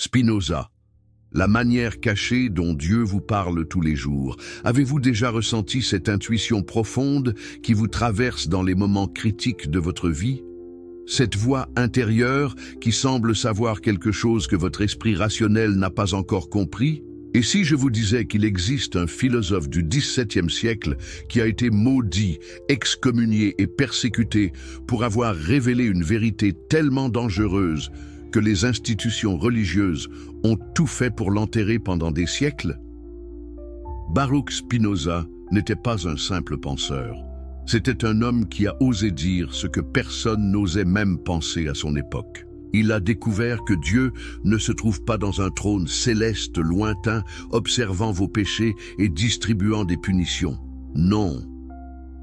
Spinoza, la manière cachée dont Dieu vous parle tous les jours. Avez-vous déjà ressenti cette intuition profonde qui vous traverse dans les moments critiques de votre vie? Cette voix intérieure qui semble savoir quelque chose que votre esprit rationnel n'a pas encore compris? Et si je vous disais qu'il existe un philosophe du XVIIe siècle qui a été maudit, excommunié et persécuté pour avoir révélé une vérité tellement dangereuse que les institutions religieuses ont tout fait pour l'enterrer pendant des siècles? Baruch Spinoza n'était pas un simple penseur. C'était un homme qui a osé dire ce que personne n'osait même penser à son époque. Il a découvert que Dieu ne se trouve pas dans un trône céleste lointain, observant vos péchés et distribuant des punitions. Non,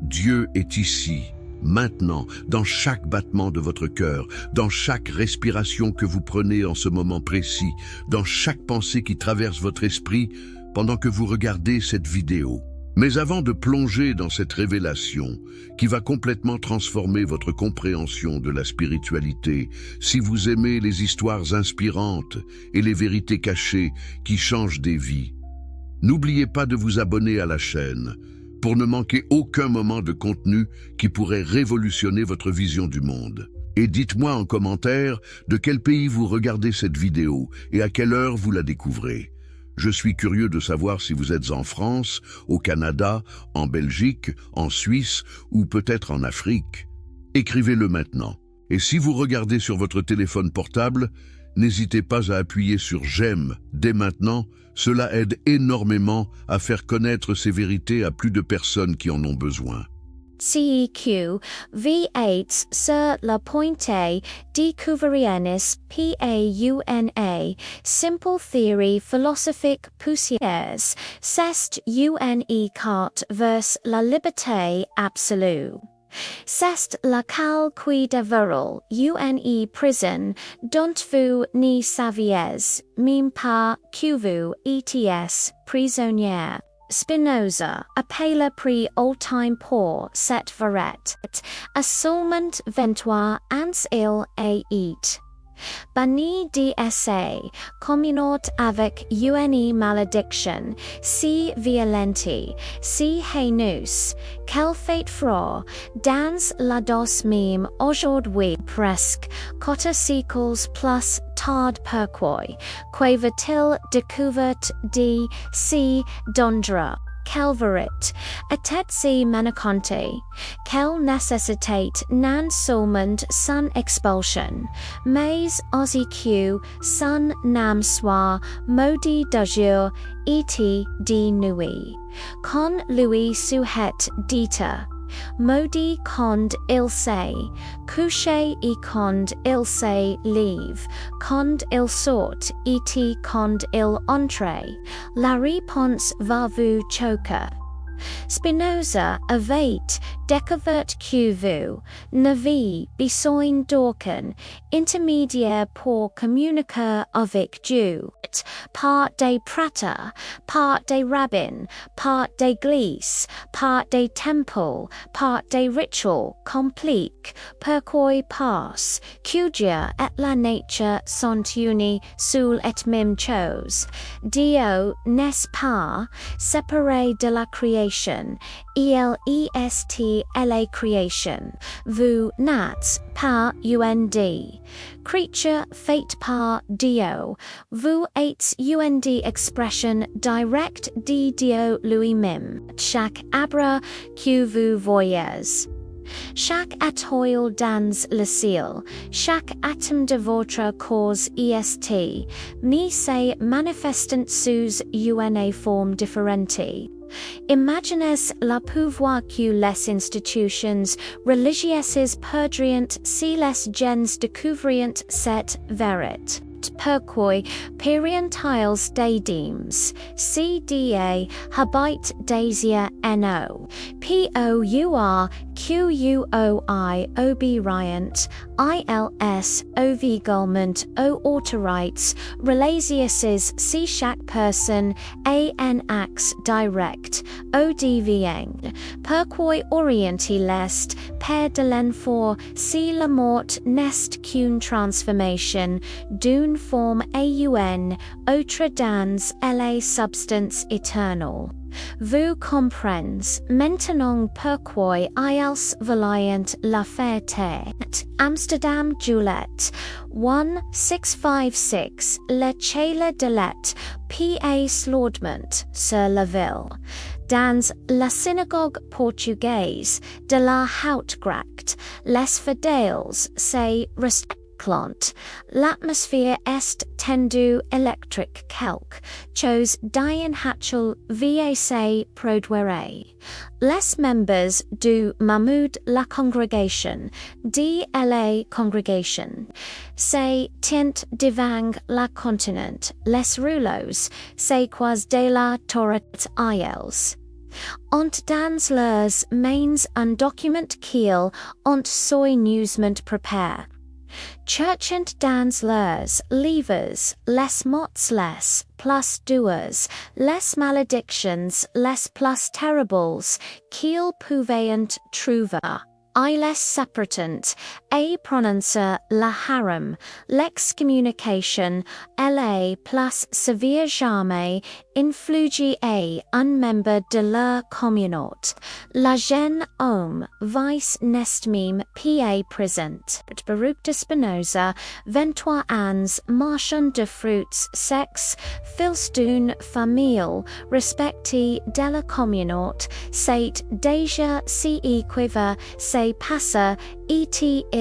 Dieu est ici, maintenant, dans chaque battement de votre cœur, dans chaque respiration que vous prenez en ce moment précis, dans chaque pensée qui traverse votre esprit pendant que vous regardez cette vidéo. Mais avant de plonger dans cette révélation qui va complètement transformer votre compréhension de la spiritualité, si vous aimez les histoires inspirantes et les vérités cachées qui changent des vies, n'oubliez pas de vous abonner à la chaîne pour ne manquer aucun moment de contenu qui pourrait révolutionner votre vision du monde. Et dites-moi en commentaire de quel pays vous regardez cette vidéo et à quelle heure vous la découvrez. Je suis curieux de savoir si vous êtes en France, au Canada, en Belgique, en Suisse ou peut-être en Afrique. Écrivez-le maintenant. Et si vous regardez sur votre téléphone portable, n'hésitez pas à appuyer sur « J'aime » dès maintenant. Cela aide énormément à faire connaître ces vérités à plus de personnes qui en ont besoin. CEQ, V8 sur le point découvrirnis PAUNA, Simple Theory Philosophique Poussières, c'est une carte vers la liberté absolue. C'est la cal qui deverol une prison dont vous ne saviez même pas que vous étiez prisonnier. Spinoza appela pre old-time pour cette verette, à seulement 23 ans il a été banni d'essa, communot avec une malédiction, si violente, si haineuse, qu'elle fait froid, dans la dos même aujourd'hui presque 4 siècles plus tard pourquoi, que va-t-il découvert de si dondra? Calvarit, atetsi maniconte, quelle nécessitate non seulement son expulsion, mais aussi que son nam soit maudit de jour et de nuit. Con lui sujet dita, maudit quand il se couche et quand il se lève, quand il sort et quand il entre, la réponse va vous choquer. Spinoza avait découvert que vous n'avez besoin d'aucun intermédiaire pour communiquer avec Dieu, par des prêtres, par des rabbins, par des églises, par des temples, par des rituels compliqués, pourquoi parce que Dieu et la nature sont unis sous et même chose. Dieu n'est pas séparé de la création. Il est la création. Vous n'êtes pas UND. Creature faite par Dieu. Vous êtes UND expression directe de Dieu lui-même. Chaque arbre que vous voyez. Chaque étoile dans le ciel, chaque atome de votre corps est, mais se manifestant sous une forme différente. Imaginez le pouvoir que les institutions religieuses perdrient si les gens découvrient cette vérité. Pourquoi parentiles dadimes, CDA habite désir no, POUR QUOI oberiant, ILS oviglement o autorites, relasiuses si chaque personne ANX direct, ODVing, pourquoi orienti l'est, per de l'enfort, si la mort n'est qu'une transformation d'une conform aun, autre dans la substance éternelle. Vous comprens maintenant pourquoi ils valiant la fête. Amsterdam Juliet 1656 Le Chele de let P.A. Slaudement sur la ville. Dans la synagogue portugaise de la Houtgracht, les fidèles se respectent. L'atmosphère est tendue électrique quelque chose d'inhatchel vac produire. Les membres du Mahmoud la congrégation, de la congrégation, se tient devant la continent, les rouleaux, se quas de la Torah Isles. Ont dans leurs mains un document qu'il ont soigneusement prépare. Churchant dans leurs livres, les mots les plus doers, les malédictions les plus terribles, qu'ils pouvaient trouver. Ils s'apprêtent à prononcer la haram, l'excommunication, la plus sévère jamais infligée à un membre de leur communauté. La jeune homme vice nest mime pa présent. Baruch de Spinoza, 23 ans, marchand de fruits secs, fils d'une famille respectée de la communauté, c'est déjà si quiver, c'est passa et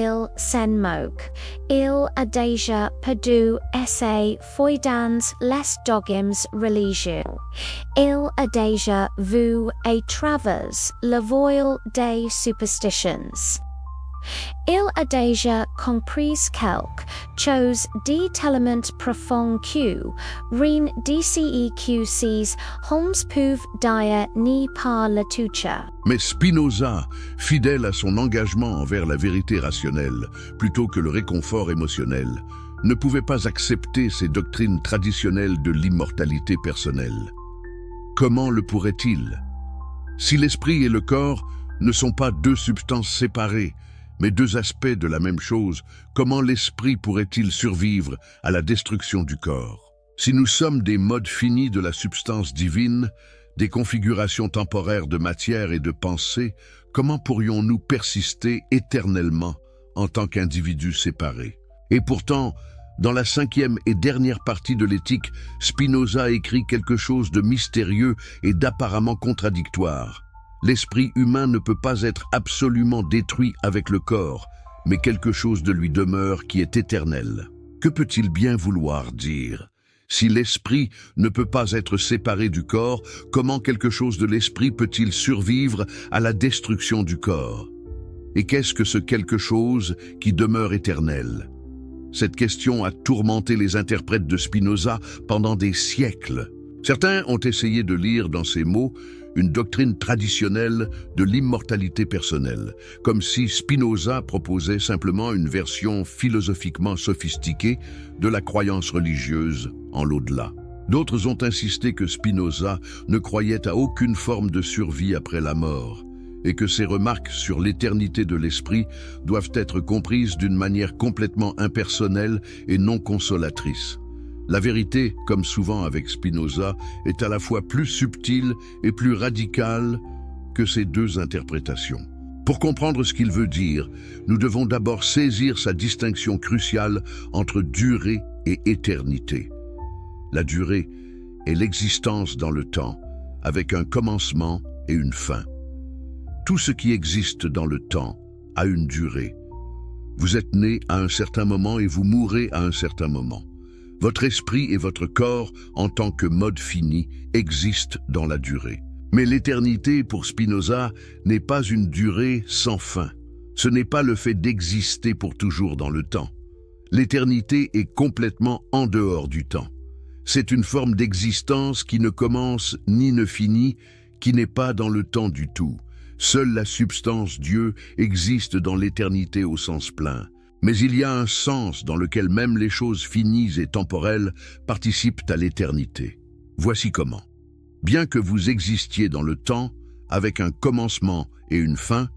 il s'en moque. Il a déjà perdu ses foi dans les dogmes religieux. Il a déjà vu à travers le voile des superstitions. Il a déjà compris quelque chose de tellement profond que, rien d'ici Holmes peuvent dire ni par la touche. Mais Spinoza, fidèle à son engagement envers la vérité rationnelle, plutôt que le réconfort émotionnel, ne pouvait pas accepter ces doctrines traditionnelles de l'immortalité personnelle. Comment le pourrait-il? Si l'esprit et le corps ne sont pas deux substances séparées, mais deux aspects de la même chose, comment l'esprit pourrait-il survivre à la destruction du corps? Si nous sommes des modes finis de la substance divine, des configurations temporaires de matière et de pensée, comment pourrions-nous persister éternellement en tant qu'individus séparés? Et pourtant, dans la 5e et dernière partie de l'éthique, Spinoza écrit quelque chose de mystérieux et d'apparemment contradictoire. L'esprit humain ne peut pas être absolument détruit avec le corps, mais quelque chose de lui demeure qui est éternel. Que peut-il bien vouloir dire? Si l'esprit ne peut pas être séparé du corps, comment quelque chose de l'esprit peut-il survivre à la destruction du corps? Et qu'est-ce que ce quelque chose qui demeure éternel? Cette question a tourmenté les interprètes de Spinoza pendant des siècles. Certains ont essayé de lire dans ces mots une doctrine traditionnelle de l'immortalité personnelle, comme si Spinoza proposait simplement une version philosophiquement sophistiquée de la croyance religieuse en l'au-delà. D'autres ont insisté que Spinoza ne croyait à aucune forme de survie après la mort, et que ses remarques sur l'éternité de l'esprit doivent être comprises d'une manière complètement impersonnelle et non consolatrice. La vérité, comme souvent avec Spinoza, est à la fois plus subtile et plus radicale que ces deux interprétations. Pour comprendre ce qu'il veut dire, nous devons d'abord saisir sa distinction cruciale entre durée et éternité. La durée est l'existence dans le temps, avec un commencement et une fin. Tout ce qui existe dans le temps a une durée. Vous êtes né à un certain moment et vous mourrez à un certain moment. Votre esprit et votre corps, en tant que mode fini, existent dans la durée. Mais l'éternité, pour Spinoza, n'est pas une durée sans fin. Ce n'est pas le fait d'exister pour toujours dans le temps. L'éternité est complètement en dehors du temps. C'est une forme d'existence qui ne commence ni ne finit, qui n'est pas dans le temps du tout. Seule la substance Dieu existe dans l'éternité au sens plein. Mais il y a un sens dans lequel même les choses finies et temporelles participent à l'éternité. Voici comment. Bien que vous existiez dans le temps, avec un commencement et une fin,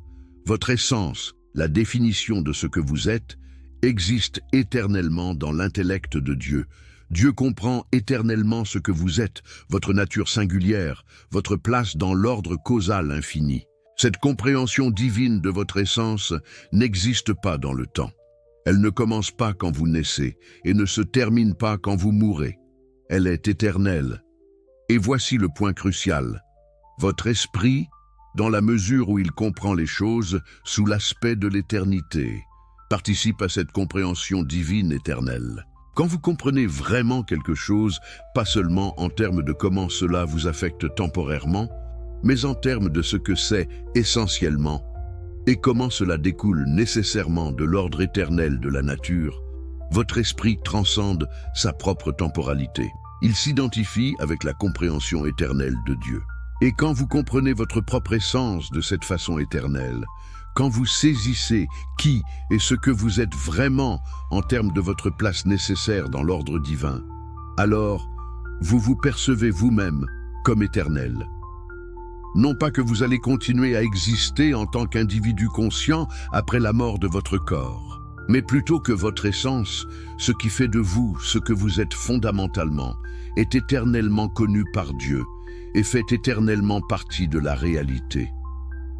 votre essence, la définition de ce que vous êtes, existe éternellement dans l'intellect de Dieu. Dieu comprend éternellement ce que vous êtes, votre nature singulière, votre place dans l'ordre causal infini. Cette compréhension divine de votre essence n'existe pas dans le temps. Elle ne commence pas quand vous naissez et ne se termine pas quand vous mourrez. Elle est éternelle. Et voici le point crucial. Votre esprit, dans la mesure où il comprend les choses sous l'aspect de l'éternité, participe à cette compréhension divine éternelle. Quand vous comprenez vraiment quelque chose, pas seulement en termes de comment cela vous affecte temporairement, mais en termes de ce que c'est essentiellement et comment cela découle nécessairement de l'ordre éternel de la nature, votre esprit transcende sa propre temporalité. Il s'identifie avec la compréhension éternelle de Dieu. Et quand vous comprenez votre propre essence de cette façon éternelle, quand vous saisissez qui et ce que vous êtes vraiment en termes de votre place nécessaire dans l'ordre divin, alors vous vous percevez vous-même comme éternel. Non pas que vous allez continuer à exister en tant qu'individu conscient après la mort de votre corps, mais plutôt que votre essence, ce qui fait de vous ce que vous êtes fondamentalement, est éternellement connu par Dieu et fait éternellement partie de la réalité.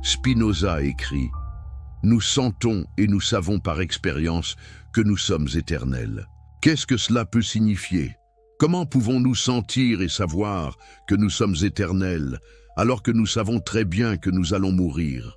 Spinoza écrit « Nous sentons et nous savons par expérience que nous sommes éternels. » Qu'est-ce que cela peut signifier? Comment pouvons-nous sentir et savoir que nous sommes éternels alors que nous savons très bien que nous allons mourir?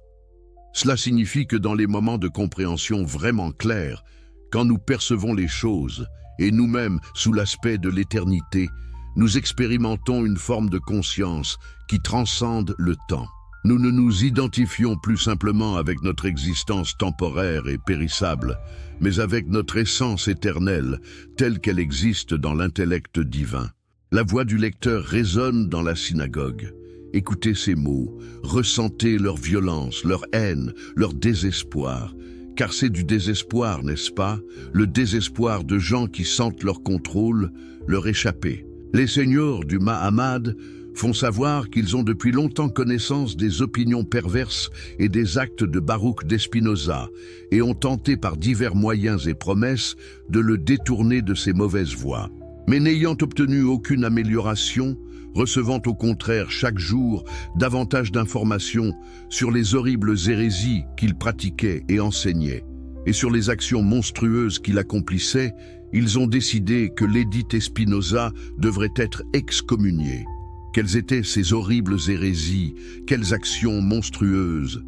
Cela signifie que dans les moments de compréhension vraiment clairs, quand nous percevons les choses, et nous-mêmes sous l'aspect de l'éternité, nous expérimentons une forme de conscience qui transcende le temps. Nous ne nous identifions plus simplement avec notre existence temporaire et périssable, mais avec notre essence éternelle, telle qu'elle existe dans l'intellect divin. La voix du lecteur résonne dans la synagogue. Écoutez ces mots, ressentez leur violence, leur haine, leur désespoir. Car c'est du désespoir, n'est-ce pas? Le désespoir de gens qui sentent leur contrôle leur échapper. Les seigneurs du Mahamad font savoir qu'ils ont depuis longtemps connaissance des opinions perverses et des actes de Baruch d'Espinoza et ont tenté par divers moyens et promesses de le détourner de ses mauvaises voies. Mais n'ayant obtenu aucune amélioration, recevant au contraire chaque jour davantage d'informations sur les horribles hérésies qu'il pratiquait et enseignait, et sur les actions monstrueuses qu'il accomplissait, ils ont décidé que l'édit Espinoza devrait être excommunié. Quelles étaient ces horribles hérésies? Quelles actions monstrueuses?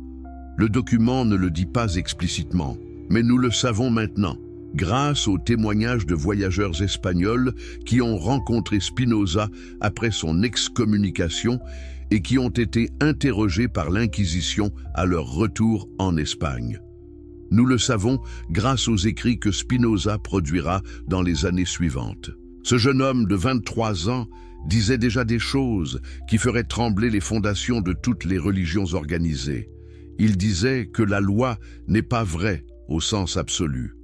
Le document ne le dit pas explicitement, mais nous le savons maintenant, grâce aux témoignages de voyageurs espagnols qui ont rencontré Spinoza après son excommunication et qui ont été interrogés par l'Inquisition à leur retour en Espagne. Nous le savons grâce aux écrits que Spinoza produira dans les années suivantes. Ce jeune homme de 23 ans disait déjà des choses qui feraient trembler les fondations de toutes les religions organisées. Il disait que la loi n'est pas vraie au sens absolu,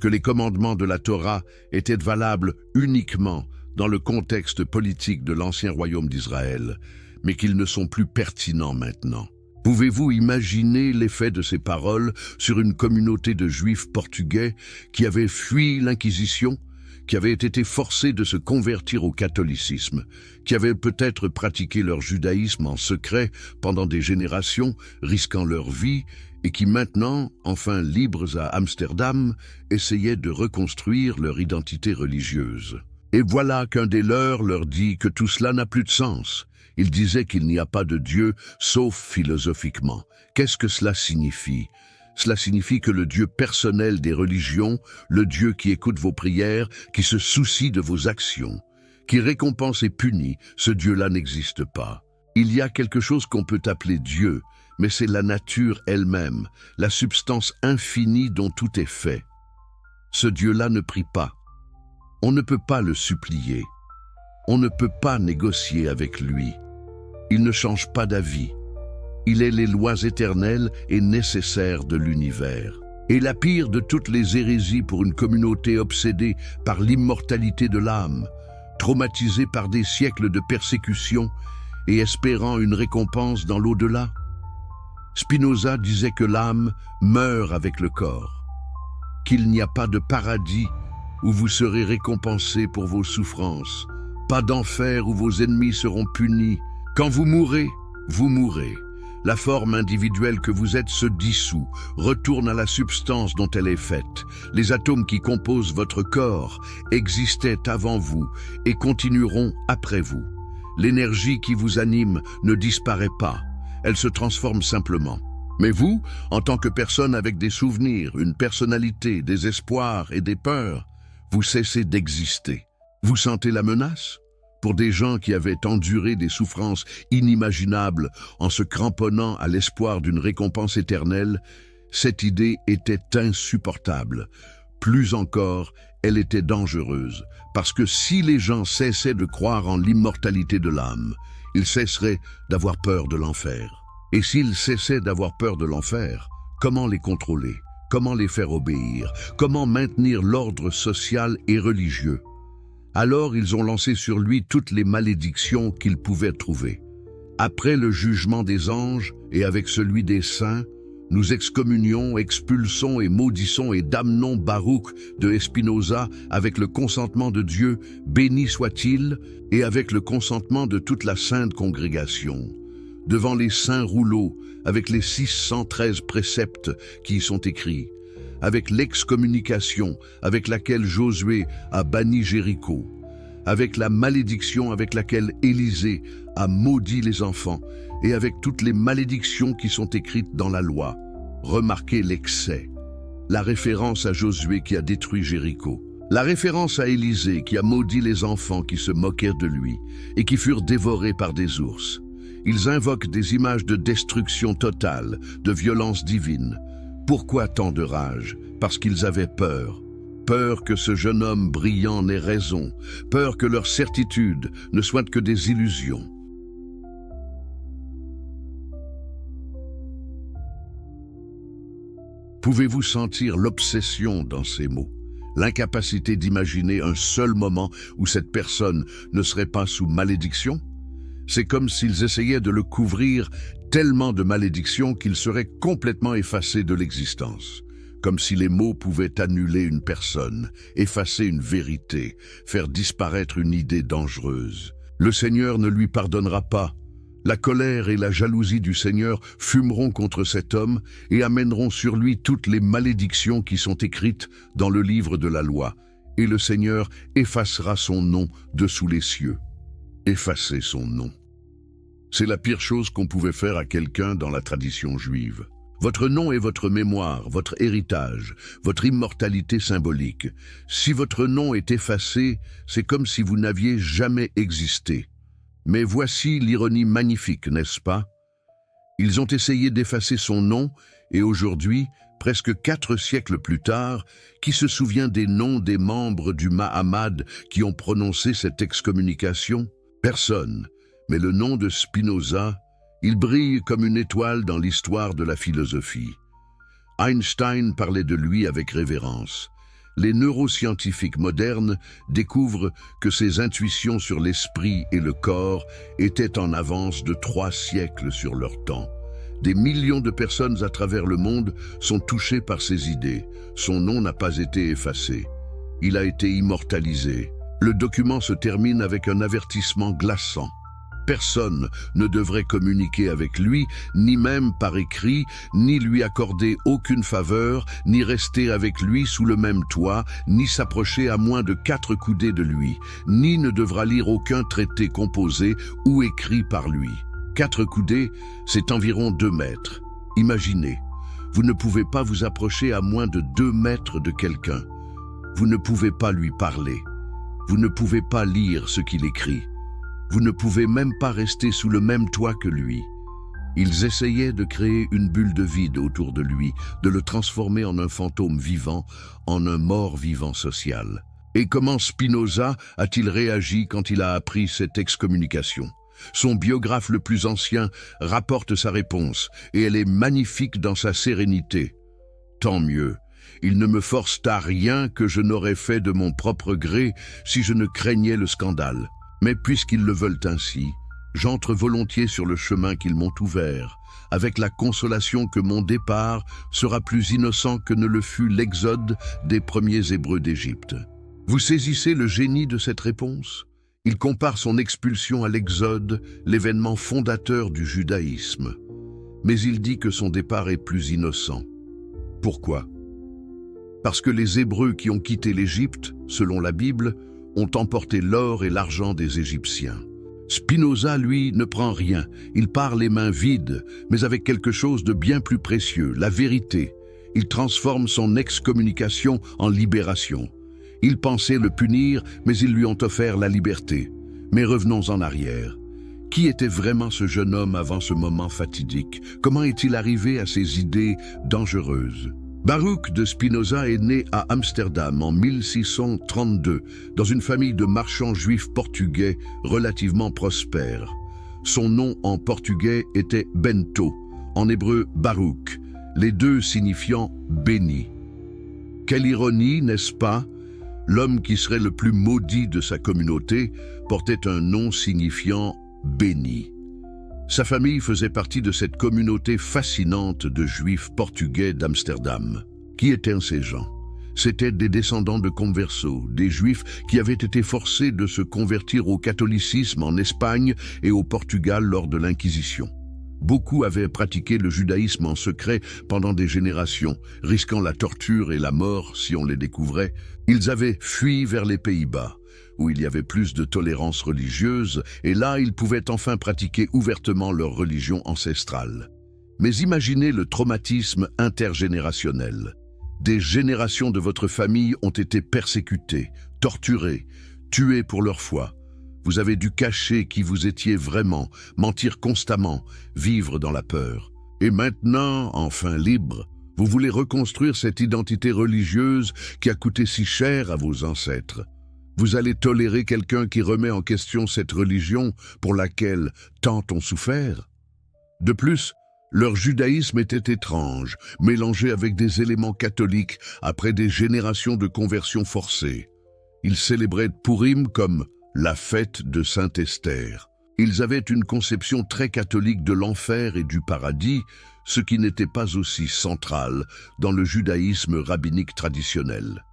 que les commandements de la Torah étaient valables uniquement dans le contexte politique de l'ancien royaume d'Israël, mais qu'ils ne sont plus pertinents maintenant. Pouvez-vous imaginer l'effet de ces paroles sur une communauté de juifs portugais qui avaient fui l'Inquisition, qui avaient été forcés de se convertir au catholicisme, qui avaient peut-être pratiqué leur judaïsme en secret pendant des générations, risquant leur vie, et qui maintenant, enfin libres à Amsterdam, essayaient de reconstruire leur identité religieuse. Et voilà qu'un des leurs leur dit que tout cela n'a plus de sens. Il disait qu'il n'y a pas de Dieu, sauf philosophiquement. Qu'est-ce que cela signifie? Cela signifie que le Dieu personnel des religions, le Dieu qui écoute vos prières, qui se soucie de vos actions, qui récompense et punit, ce Dieu-là n'existe pas. Il y a quelque chose qu'on peut appeler Dieu, mais c'est la nature elle-même, la substance infinie dont tout est fait. Ce Dieu-là ne prie pas. On ne peut pas le supplier. On ne peut pas négocier avec lui. Il ne change pas d'avis. Il est les lois éternelles et nécessaires de l'univers. Et la pire de toutes les hérésies pour une communauté obsédée par l'immortalité de l'âme, traumatisée par des siècles de persécution et espérant une récompense dans l'au-delà. Spinoza disait que l'âme meurt avec le corps, qu'il n'y a pas de paradis où vous serez récompensés pour vos souffrances, pas d'enfer où vos ennemis seront punis. Quand vous mourrez, vous mourrez. La forme individuelle que vous êtes se dissout, retourne à la substance dont elle est faite. Les atomes qui composent votre corps existaient avant vous et continueront après vous. L'énergie qui vous anime ne disparaît pas, elle se transforme simplement. Mais vous, en tant que personne avec des souvenirs, une personnalité, des espoirs et des peurs, vous cessez d'exister. Vous sentez la menace ? Pour des gens qui avaient enduré des souffrances inimaginables en se cramponnant à l'espoir d'une récompense éternelle, cette idée était insupportable. Plus encore, elle était dangereuse, parce que si les gens cessaient de croire en l'immortalité de l'âme, ils cesseraient d'avoir peur de l'enfer. Et s'ils cessaient d'avoir peur de l'enfer, comment les contrôler? Comment les faire obéir? Comment maintenir l'ordre social et religieux? Alors ils ont lancé sur lui toutes les malédictions qu'ils pouvaient trouver. Après le jugement des anges et avec celui des saints, nous excommunions, expulsons et maudissons et damnons Baruch de Spinoza avec le consentement de Dieu, béni soit-il, et avec le consentement de toute la sainte congrégation. Devant les saints rouleaux, avec les 613 préceptes qui y sont écrits, avec l'excommunication avec laquelle Josué a banni Jéricho, avec la malédiction avec laquelle Élisée a maudit les enfants, et avec toutes les malédictions qui sont écrites dans la loi. Remarquez l'excès. La référence à Josué qui a détruit Jéricho. La référence à Élisée qui a maudit les enfants qui se moquèrent de lui et qui furent dévorés par des ours. Ils invoquent des images de destruction totale, de violence divine. Pourquoi tant de rage? Parce qu'ils avaient peur. Peur que ce jeune homme brillant n'ait raison. Peur que leur certitude ne soit que des illusions. Pouvez-vous sentir l'obsession dans ces mots? L'incapacité d'imaginer un seul moment où cette personne ne serait pas sous malédiction? C'est comme s'ils essayaient de le couvrir tellement de malédictions qu'il serait complètement effacé de l'existence. Comme si les mots pouvaient annuler une personne, effacer une vérité, faire disparaître une idée dangereuse. Le Seigneur ne lui pardonnera pas. La colère et la jalousie du Seigneur fumeront contre cet homme et amèneront sur lui toutes les malédictions qui sont écrites dans le livre de la loi. Et le Seigneur effacera son nom de sous les cieux. Effacer son nom. C'est la pire chose qu'on pouvait faire à quelqu'un dans la tradition juive. Votre nom est votre mémoire, votre héritage, votre immortalité symbolique. Si votre nom est effacé, c'est comme si vous n'aviez jamais existé. Mais voici l'ironie magnifique, n'est-ce pas? Ils ont essayé d'effacer son nom, et aujourd'hui, presque 4 siècles plus tard, qui se souvient des noms des membres du Mahamad qui ont prononcé cette excommunication? Personne. Mais le nom de Spinoza, il brille comme une étoile dans l'histoire de la philosophie. Einstein parlait de lui avec révérence. Les neuroscientifiques modernes découvrent que ses intuitions sur l'esprit et le corps étaient en avance de 3 siècles sur leur temps. Des millions de personnes à travers le monde sont touchées par ses idées. Son nom n'a pas été effacé. Il a été immortalisé. Le document se termine avec un avertissement glaçant. Personne ne devrait communiquer avec lui, ni même par écrit, ni lui accorder aucune faveur, ni rester avec lui sous le même toit, ni s'approcher à moins de 4 coudées de lui, ni ne devra lire aucun traité composé ou écrit par lui. 4 coudées, c'est environ 2 mètres. Imaginez, vous ne pouvez pas vous approcher à moins de 2 mètres de quelqu'un. Vous ne pouvez pas lui parler. Vous ne pouvez pas lire ce qu'il écrit. Vous ne pouvez même pas rester sous le même toit que lui. Ils essayaient de créer une bulle de vide autour de lui, de le transformer en un fantôme vivant, en un mort-vivant social. Et comment Spinoza a-t-il réagi quand il a appris cette excommunication? Son biographe le plus ancien rapporte sa réponse, et elle est magnifique dans sa sérénité. Tant mieux. Ils ne me forcent à rien que je n'aurais fait de mon propre gré si je ne craignais le scandale. Mais puisqu'ils le veulent ainsi, J'entre volontiers sur le chemin qu'ils m'ont ouvert, avec la consolation que mon départ sera plus innocent que ne le fut l'exode des premiers Hébreux d'Égypte. Vous saisissez le génie de cette réponse? Il compare son expulsion à l'exode, l'événement fondateur du judaïsme. Mais il dit que son départ est plus innocent. Pourquoi? Parce que les Hébreux qui ont quitté l'Égypte, selon la Bible, ont emporté l'or et l'argent des Égyptiens. Spinoza, lui, ne prend rien. Il part les mains vides, mais avec quelque chose de bien plus précieux, la vérité. Il transforme son excommunication en libération. Ils pensaient le punir, mais ils lui ont offert la liberté. Mais revenons en arrière. Qui était vraiment ce jeune homme avant ce moment fatidique? Comment est-il arrivé à ces idées dangereuses? Baruch de Spinoza est né à Amsterdam en 1632, dans une famille de marchands juifs portugais relativement prospères. Son nom en portugais était Bento, en hébreu Baruch, les deux signifiant « béni ». Quelle ironie, n'est-ce pas? L'homme qui serait le plus maudit de sa communauté portait un nom signifiant « béni ». Sa famille faisait partie de cette communauté fascinante de juifs portugais d'Amsterdam. Qui étaient ces gens? C'étaient des descendants de conversos, des juifs qui avaient été forcés de se convertir au catholicisme en Espagne et au Portugal lors de l'Inquisition. Beaucoup avaient pratiqué le judaïsme en secret pendant des générations, risquant la torture et la mort si on les découvrait. Ils avaient fui vers les Pays-Bas, où il y avait plus de tolérance religieuse, et là ils pouvaient enfin pratiquer ouvertement leur religion ancestrale. Mais imaginez le traumatisme intergénérationnel. Des générations de votre famille ont été persécutées, torturées, tuées pour leur foi. Vous avez dû cacher qui vous étiez vraiment, mentir constamment, vivre dans la peur. Et maintenant, enfin libre, vous voulez reconstruire cette identité religieuse qui a coûté si cher à vos ancêtres. Vous allez tolérer quelqu'un qui remet en question cette religion pour laquelle tant ont souffert? De plus, leur judaïsme était étrange, mélangé avec des éléments catholiques après des générations de conversions forcées. Ils célébraient Purim comme la fête de Sainte Esther. Ils avaient une conception très catholique de l'enfer et du paradis, ce qui n'était pas aussi central dans le judaïsme rabbinique traditionnel.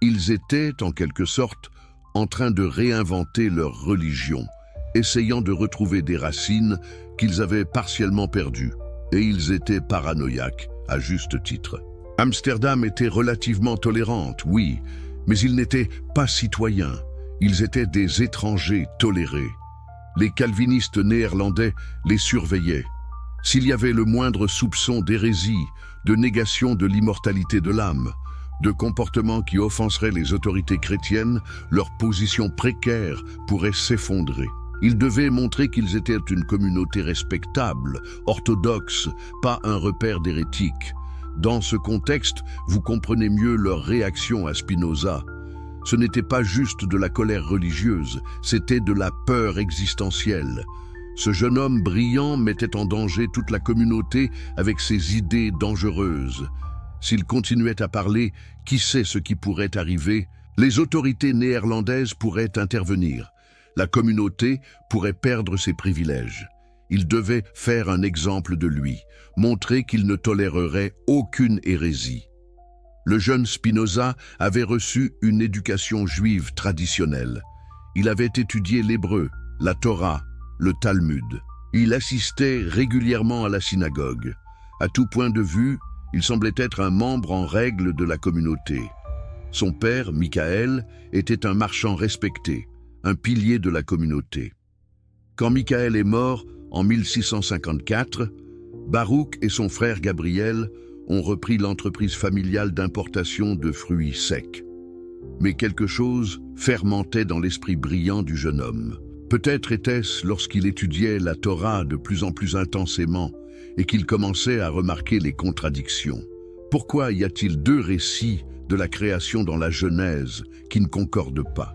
Ils étaient, en quelque sorte, en train de réinventer leur religion, essayant de retrouver des racines qu'ils avaient partiellement perdues. Et ils étaient paranoïaques, à juste titre. Amsterdam était relativement tolérante, oui, mais ils n'étaient pas citoyens. Ils étaient des étrangers tolérés. Les calvinistes néerlandais les surveillaient. S'il y avait le moindre soupçon d'hérésie, de négation de l'immortalité de l'âme, de comportements qui offenseraient les autorités chrétiennes, leur position précaire pourrait s'effondrer. Ils devaient montrer qu'ils étaient une communauté respectable, orthodoxe, pas un repère d'hérétiques. Dans ce contexte, vous comprenez mieux leur réaction à Spinoza. Ce n'était pas juste de la colère religieuse, c'était de la peur existentielle. Ce jeune homme brillant mettait en danger toute la communauté avec ses idées dangereuses. S'il continuait à parler, qui sait ce qui pourrait arriver? Les autorités néerlandaises pourraient intervenir. La communauté pourrait perdre ses privilèges. Il devait faire un exemple de lui, montrer qu'il ne tolérerait aucune hérésie. Le jeune Spinoza avait reçu une éducation juive traditionnelle. Il avait étudié l'hébreu, la Torah, le Talmud. Il assistait régulièrement à la synagogue. À tout point de vue, il semblait être un membre en règle de la communauté. Son père, Michael, était un marchand respecté, un pilier de la communauté. Quand Michael est mort, en 1654, Baruch et son frère Gabriel ont repris l'entreprise familiale d'importation de fruits secs. Mais quelque chose fermentait dans l'esprit brillant du jeune homme. Peut-être était-ce lorsqu'il étudiait la Torah de plus en plus intensément et qu'il commençait à remarquer les contradictions. Pourquoi y a-t-il deux récits de la création dans la Genèse qui ne concordent pas?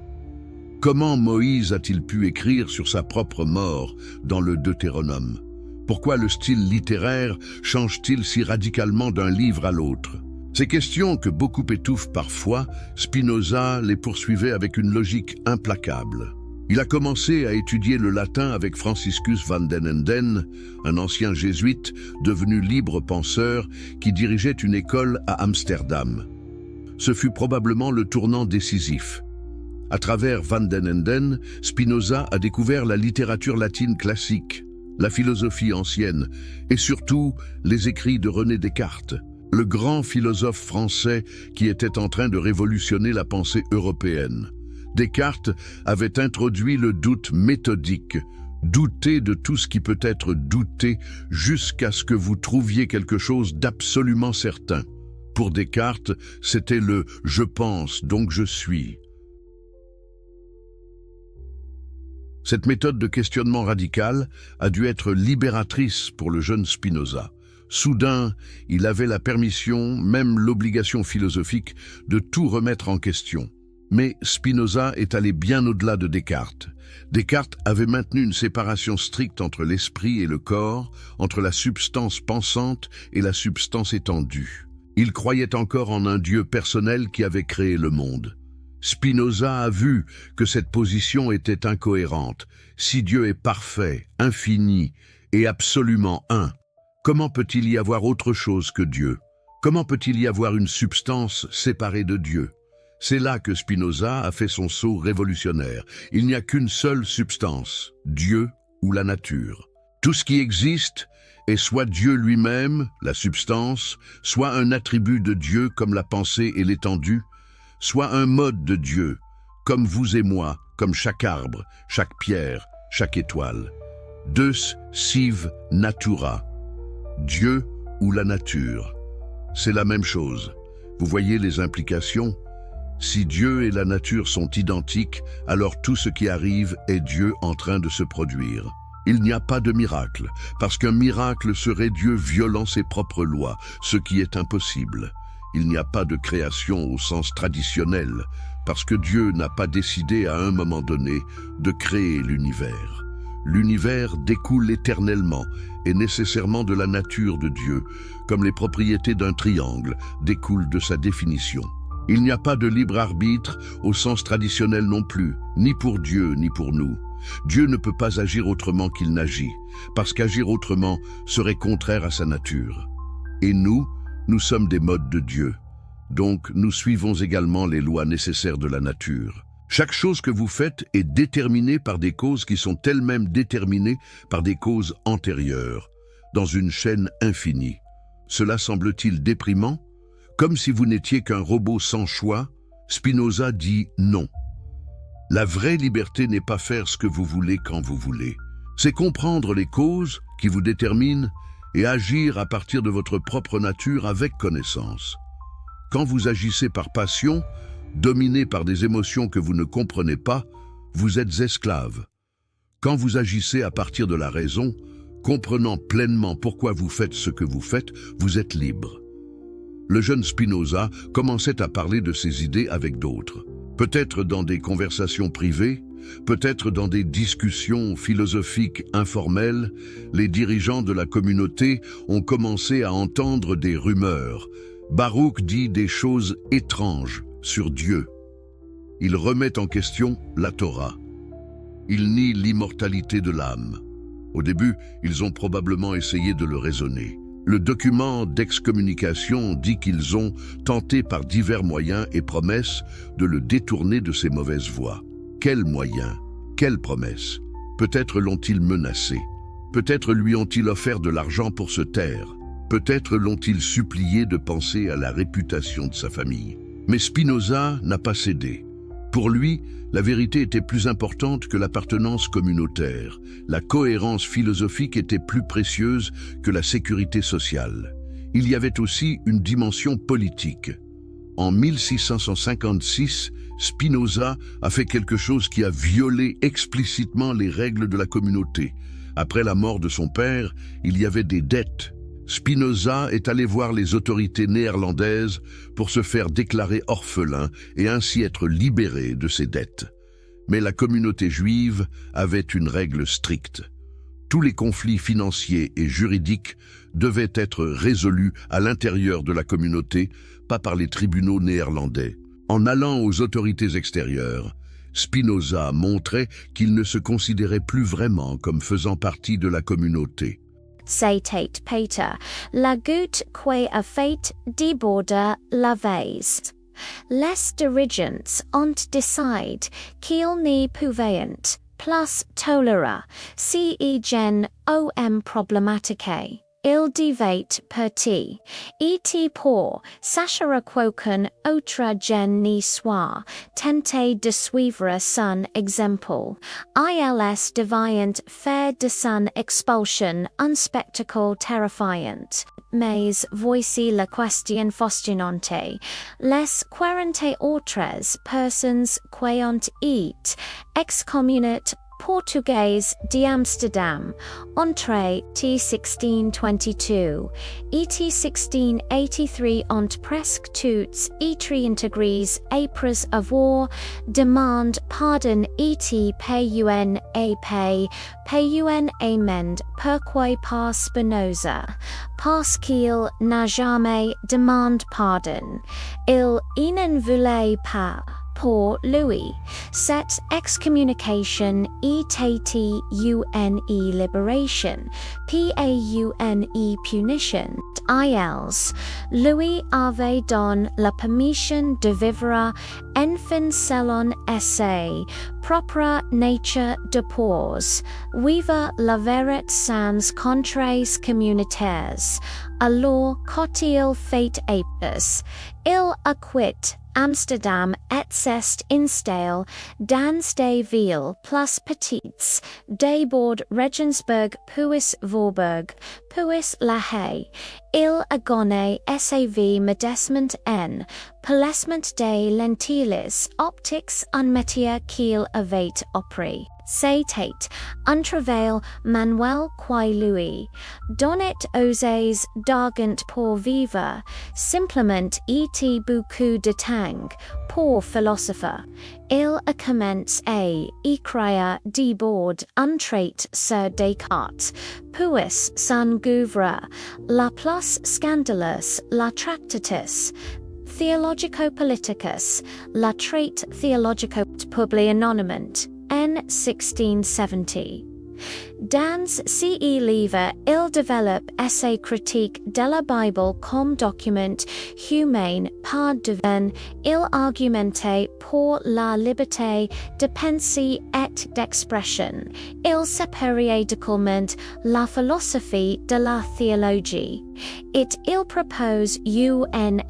Comment Moïse a-t-il pu écrire sur sa propre mort dans le Deutéronome? Pourquoi le style littéraire change-t-il si radicalement d'un livre à l'autre? Ces questions que beaucoup étouffent parfois, Spinoza les poursuivait avec une logique implacable. Il a commencé à étudier le latin avec Franciscus van den Enden, un ancien jésuite devenu libre penseur qui dirigeait une école à Amsterdam. Ce fut probablement le tournant décisif. À travers van den Enden, Spinoza a découvert la littérature latine classique, la philosophie ancienne et surtout les écrits de René Descartes, le grand philosophe français qui était en train de révolutionner la pensée européenne. Descartes avait introduit le doute méthodique, douter de tout ce qui peut être douté jusqu'à ce que vous trouviez quelque chose d'absolument certain. Pour Descartes, c'était le « je pense, donc je suis ». Cette méthode de questionnement radical a dû être libératrice pour le jeune Spinoza. Soudain, il avait la permission, même l'obligation philosophique, de tout remettre en question. Mais Spinoza est allé bien au-delà de Descartes. Descartes avait maintenu une séparation stricte entre l'esprit et le corps, entre la substance pensante et la substance étendue. Il croyait encore en un Dieu personnel qui avait créé le monde. Spinoza a vu que cette position était incohérente. Si Dieu est parfait, infini et absolument un, comment peut-il y avoir autre chose que Dieu? Comment peut-il y avoir une substance séparée de Dieu? C'est là que Spinoza a fait son saut révolutionnaire. Il n'y a qu'une seule substance, Dieu ou la nature. Tout ce qui existe est soit Dieu lui-même, la substance, soit un attribut de Dieu comme la pensée et l'étendue, soit un mode de Dieu, comme vous et moi, comme chaque arbre, chaque pierre, chaque étoile. Deus sive natura, Dieu ou la nature. C'est la même chose. Vous voyez les implications? Si Dieu et la nature sont identiques, alors tout ce qui arrive est Dieu en train de se produire. Il n'y a pas de miracle, parce qu'un miracle serait Dieu violant ses propres lois, ce qui est impossible. Il n'y a pas de création au sens traditionnel, parce que Dieu n'a pas décidé à un moment donné de créer l'univers. L'univers découle éternellement et nécessairement de la nature de Dieu, comme les propriétés d'un triangle découlent de sa définition. Il n'y a pas de libre arbitre au sens traditionnel non plus, ni pour Dieu ni pour nous. Dieu ne peut pas agir autrement qu'il n'agit, parce qu'agir autrement serait contraire à sa nature. Et nous sommes des modes de Dieu. Donc nous suivons également les lois nécessaires de la nature. Chaque chose que vous faites est déterminée par des causes qui sont elles-mêmes déterminées par des causes antérieures, dans une chaîne infinie. Cela semble-t-il déprimant? Comme si vous n'étiez qu'un robot sans choix, Spinoza dit non. La vraie liberté n'est pas faire ce que vous voulez quand vous voulez. C'est comprendre les causes qui vous déterminent et agir à partir de votre propre nature avec connaissance. Quand vous agissez par passion, dominé par des émotions que vous ne comprenez pas, vous êtes esclave. Quand vous agissez à partir de la raison, comprenant pleinement pourquoi vous faites ce que vous faites, vous êtes libre. Le jeune Spinoza commençait à parler de ses idées avec d'autres. Peut-être dans des conversations privées, peut-être dans des discussions philosophiques informelles, les dirigeants de la communauté ont commencé à entendre des rumeurs. Baruch dit des choses étranges sur Dieu. Il remet en question la Torah. Il nie l'immortalité de l'âme. Au début, ils ont probablement essayé de le raisonner. Le document d'excommunication dit qu'ils ont tenté par divers moyens et promesses de le détourner de ses mauvaises voies. Quels moyens? Quelles promesses? Peut-être l'ont-ils menacé. Peut-être lui ont-ils offert de l'argent pour se taire. Peut-être l'ont-ils supplié de penser à la réputation de sa famille. Mais Spinoza n'a pas cédé. Pour lui, la vérité était plus importante que l'appartenance communautaire. La cohérence philosophique était plus précieuse que la sécurité sociale. Il y avait aussi une dimension politique. En 1656, Spinoza a fait quelque chose qui a violé explicitement les règles de la communauté. Après la mort de son père, il y avait des dettes. Spinoza est allé voir les autorités néerlandaises pour se faire déclarer orphelin et ainsi être libéré de ses dettes. Mais la communauté juive avait une règle stricte. Tous les conflits financiers et juridiques devaient être résolus à l'intérieur de la communauté, pas par les tribunaux néerlandais. En allant aux autorités extérieures, Spinoza montrait qu'il ne se considérait plus vraiment comme faisant partie de la communauté. Citate Pater, la goutte que a fait déborder la vase. Les dirigeants ont décidé qu'ils ne pouvaient plus tolérer ces gen om problématique. Il devait partir, et pour s'assurer qu'aucun autre gen n'y soit tenté de suivre son exemple. Ils devaient faire de son expulsion un spectacle terrifiant. Mais voici la question fascinante. Les 40 autres personnes qui ont été excommuniées Portuguese d'Amsterdam, entre t 1622 et t 1683 ont presque toutes été intégrées après avoir demandé pardon et pun amende. Pourquoi pas Spinoza? Parce qu'il n'a jamais demandé pardon. Il n'en voulait pas. Pour lui, cette excommunication était une liberation, une punition. Ils lui avait donné la permission de vivre enfin selon sa propre nature de pause, vivre la vérité sans contrats communautaires. Alors qu'il fait apes, il acquitte Amsterdam et s'est installé dans des villes plus petites, d'abord Regensburg puis Voorburg, puis La Haye. Il a gagné sa vie modestement en placement des lentilles optiques, un métier qu'il avait appris. C'était un travail manuel qui lui donnait aux d'argent pour vivre, simplement et beaucoup de temps pour philosopher. Il a commencé à écrire d'abord un traité sur Descartes, puis son œuvre la plus scandaleuse, la Tractatus Theologico-Politicus, la traite théologico publié anonymement, en 1670. Dans ce livre, il développe sa critique de la Bible comme document humain par devant. Il argumentait pour la liberté de pensée et d'expression. Il séparait radicalement la philosophie de la théologie. Il propose une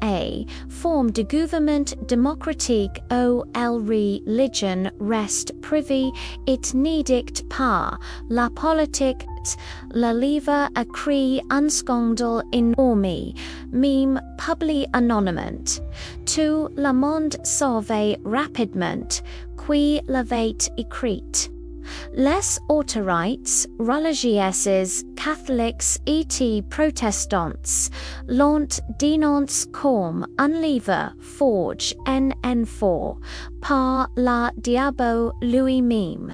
forme de gouvernement démocratique où la religion reste privée et n'édicte pas la politique. Le livre a créé un scandale énorme, même publié anonymement. Tout le monde savait rapidement qui l'avait écrit. Les autorités religieuses catholiques et protestantes l'ont dénoncé comme un livre forgé en faux par le diable lui-même.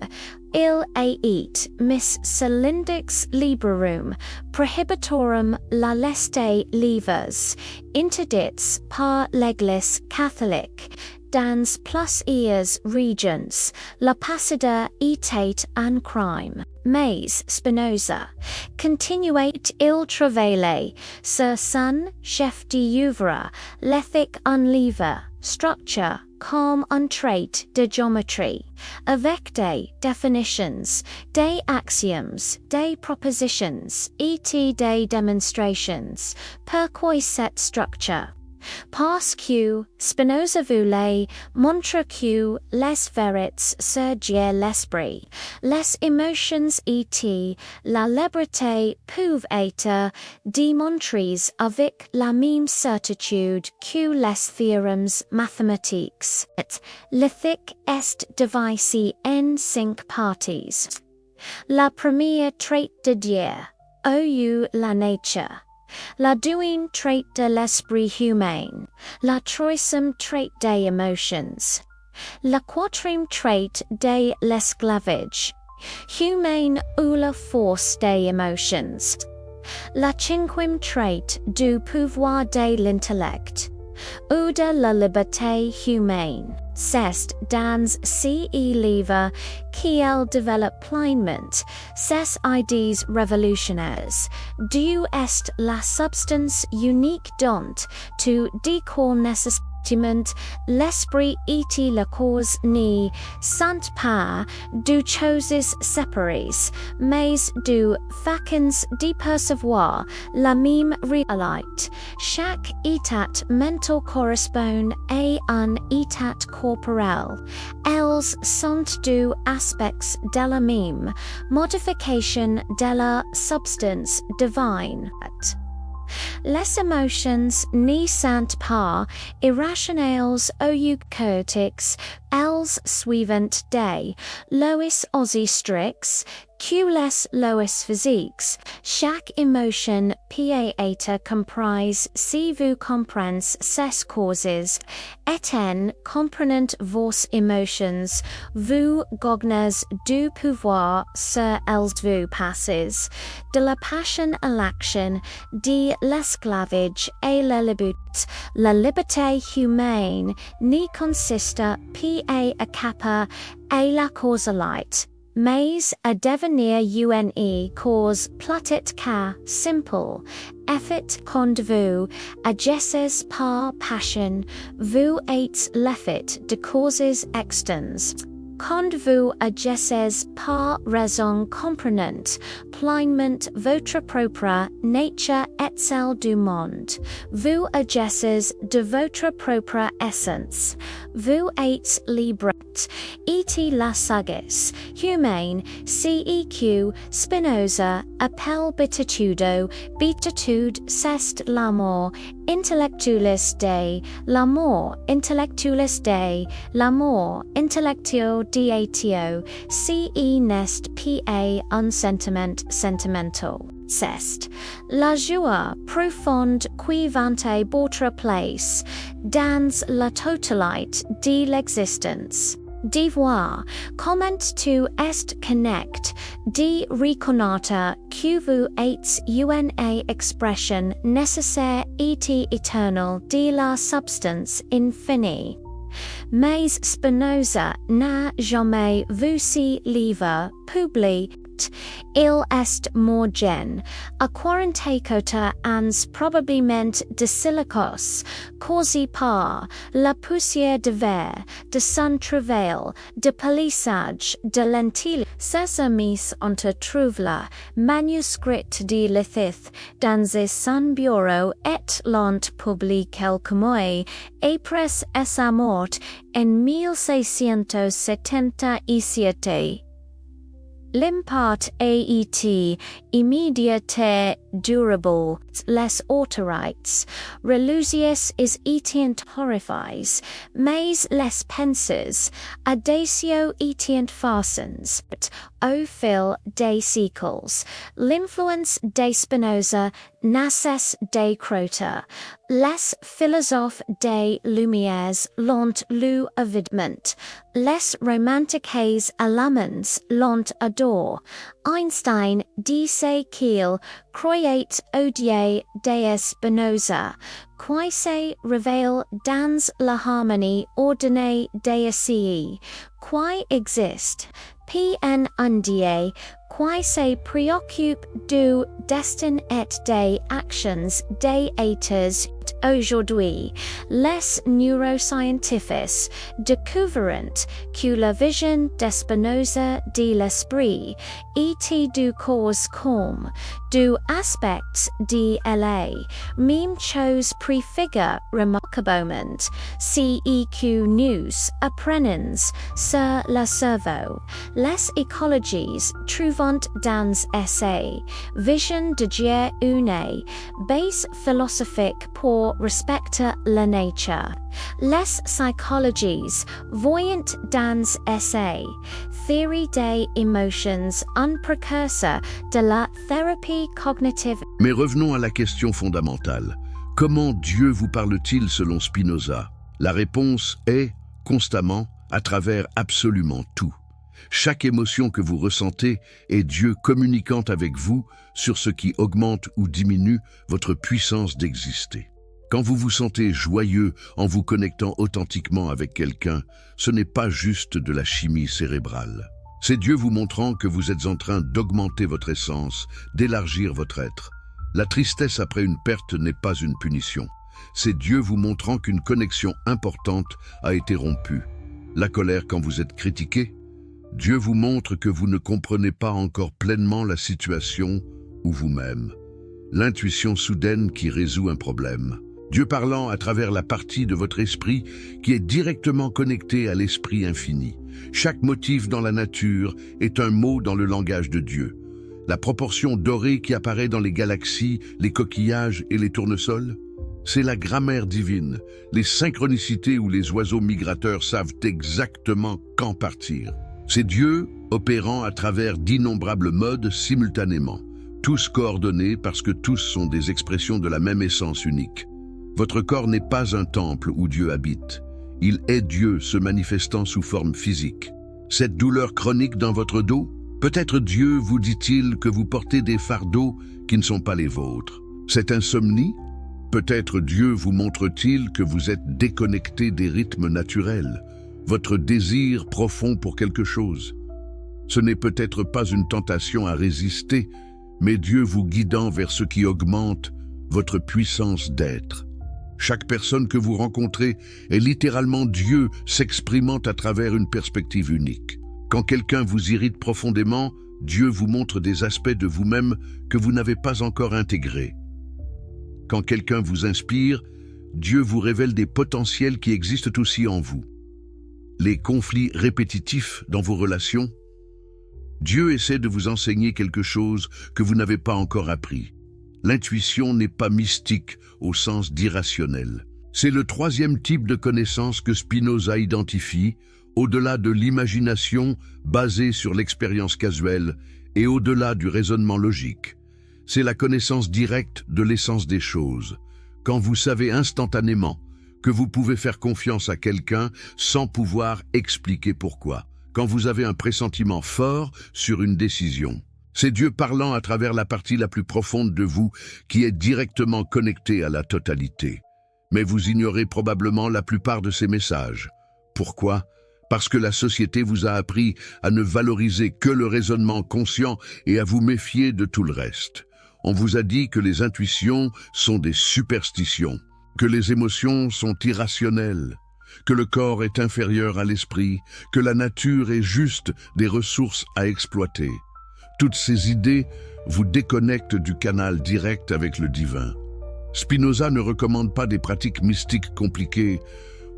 Il ait mis Celindix Librorum Prohibitorum la leste livres interdits par l'Église catholique. Dans plusieurs régions, la passade était un crime. Mais Spinoza continuait-il travailler sur son chef d'œuvre, l'éthique un livre, structure, comme un trait de géométrie, avec des définitions, des axiomes, des propositions, et des démonstrations. Pourquoi cette structure? Parce que Spinoza voulait montrer que les vérités sur Dieu l'esprit, les émotions et la liberté peuvent être démontrées avec la même certitude que les théorèmes mathématiques. L'éthique est divisée en 5 parties. La première traite de Dieu, ou la nature. La deuxième trait de l'esprit humain, la troisième trait des émotions, la quatrième trait de l'esclavage, humain ou la force des émotions, la cinquième trait du pouvoir de l'intellect, ou de la liberté humaine. Cest dans ce livre qui développement ses idées révolutionnaires. Dieu est la substance unique dont tout décor nécessairement l'esprit et la cause ni sont pas deux choses séparées, mais deux façons de percevoir la même réalité. Chaque état mental correspond à un état corporel. Elles sont deux aspects de la même modification de la substance divine. Les émotions ne sont pas irrationnelles ou chaotiques, elles suivent des lois aussi strictes que les lois physiques. Chaque émotion peut être comprise si vous comprenez ses causes. Étant comprenant vos émotions, vous gagnez du pouvoir sur elles vous passez de la passion à l'action, de l'esclavage à la liberté. La liberté humaine ne consiste pas à capa à la causalité, mais à devenir une cause plutôt que simple. Effet quand vous agissez par passion, vous êtes l'effet de causes externes. Quand vous agissez par raison comprenant pleinement votre propre nature et celle du monde, vous agissez de votre propre essence. Vous êtes libre. Et la sagesse humaine, CEQ Spinoza appelle beatitudo, beatitude c'est l'amour intellectualis de l'amour intellectualis de l'amour intellectio diatio, ce n'est pas un sentiment sentimental. C'est la joie profonde qui vante votre place dans la totalité de l'existence. De voir comment tu est connect, de reconnaître que vous êtes une expression nécessaire et éternelle de la substance infinie. Mais Spinoza n'a jamais vu ce livre publié. Il est mort jeune, à 44 ans probablement de silicos, causé par la poussière de verre, de son travail, de polissage, de lentilles. Ses amis ont trouvé le manuscrit de Lithith dans son bureau et l'ont publié quelques mois après sa mort en 1677. L'impact est immédiate durable, les autorités religieuses étant horrifiées, mais les pensées audacieux étant façons. Au fil des siècles, l'influence de Spinoza n'a cessé de croître. Les philosophes des Lumières l'ont lu avidement. Les romantiques allemands l'ont adoré. Einstein disait qu'il croyait odier de Spinoza, qui se révèle dans la harmonie ordonnée des qui existe. P.N. Undier, qui se préoccupe du destin et des actions des êtres. Aujourd'hui, les neuroscientifiques découvrent que la vision de Spinoza de l'esprit était du corps comme du aspect de la même chose préfigure remarquablement CEQ nous apprenons sur le cerveau. Les écologies trouvant dans essai vision de Dieu une base philosophique pour respecter la nature. Les psychologies voyant dans essai theory des émotions un précurseur de la thérapie cognitive. Mais revenons à la question fondamentale. Comment Dieu vous parle-t-il selon Spinoza? La réponse est constamment, à travers absolument tout. Chaque émotion que vous ressentez est Dieu communiquant avec vous sur ce qui augmente ou diminue votre puissance d'exister. Quand vous vous sentez joyeux en vous connectant authentiquement avec quelqu'un, ce n'est pas juste de la chimie cérébrale. C'est Dieu vous montrant que vous êtes en train d'augmenter votre essence, d'élargir votre être. La tristesse après une perte n'est pas une punition. C'est Dieu vous montrant qu'une connexion importante a été rompue. La colère quand vous êtes critiqué, Dieu vous montre que vous ne comprenez pas encore pleinement la situation ou vous-même. L'intuition soudaine qui résout un problème. Dieu parlant à travers la partie de votre esprit qui est directement connectée à l'esprit infini. Chaque motif dans la nature est un mot dans le langage de Dieu. La proportion dorée qui apparaît dans les galaxies, les coquillages et les tournesols, c'est la grammaire divine. Les synchronicités où les oiseaux migrateurs savent exactement quand partir. C'est Dieu opérant à travers d'innombrables modes simultanément, tous coordonnés parce que tous sont des expressions de la même essence unique. Votre corps n'est pas un temple où Dieu habite. Il est Dieu se manifestant sous forme physique. Cette douleur chronique dans votre dos, peut-être Dieu vous dit-il que vous portez des fardeaux qui ne sont pas les vôtres. Cette insomnie, peut-être Dieu vous montre-t-il que vous êtes déconnecté des rythmes naturels, votre désir profond pour quelque chose. Ce n'est peut-être pas une tentation à résister, mais Dieu vous guidant vers ce qui augmente votre puissance d'être. Chaque personne que vous rencontrez est littéralement Dieu s'exprimant à travers une perspective unique. Quand quelqu'un vous irrite profondément, Dieu vous montre des aspects de vous-même que vous n'avez pas encore intégrés. Quand quelqu'un vous inspire, Dieu vous révèle des potentiels qui existent aussi en vous. Les conflits répétitifs dans vos relations, Dieu essaie de vous enseigner quelque chose que vous n'avez pas encore appris. L'intuition n'est pas mystique au sens d'irrationnel. C'est le troisième type de connaissance que Spinoza identifie, au-delà de l'imagination basée sur l'expérience casuelle et au-delà du raisonnement logique. C'est la connaissance directe de l'essence des choses, quand vous savez instantanément que vous pouvez faire confiance à quelqu'un sans pouvoir expliquer pourquoi, quand vous avez un pressentiment fort sur une décision. C'est Dieu parlant à travers la partie la plus profonde de vous qui est directement connectée à la totalité. Mais vous ignorez probablement la plupart de ces messages. Pourquoi ? Parce que la société vous a appris à ne valoriser que le raisonnement conscient et à vous méfier de tout le reste. On vous a dit que les intuitions sont des superstitions, que les émotions sont irrationnelles, que le corps est inférieur à l'esprit, que la nature est juste des ressources à exploiter. Toutes ces idées vous déconnectent du canal direct avec le divin. Spinoza ne recommande pas des pratiques mystiques compliquées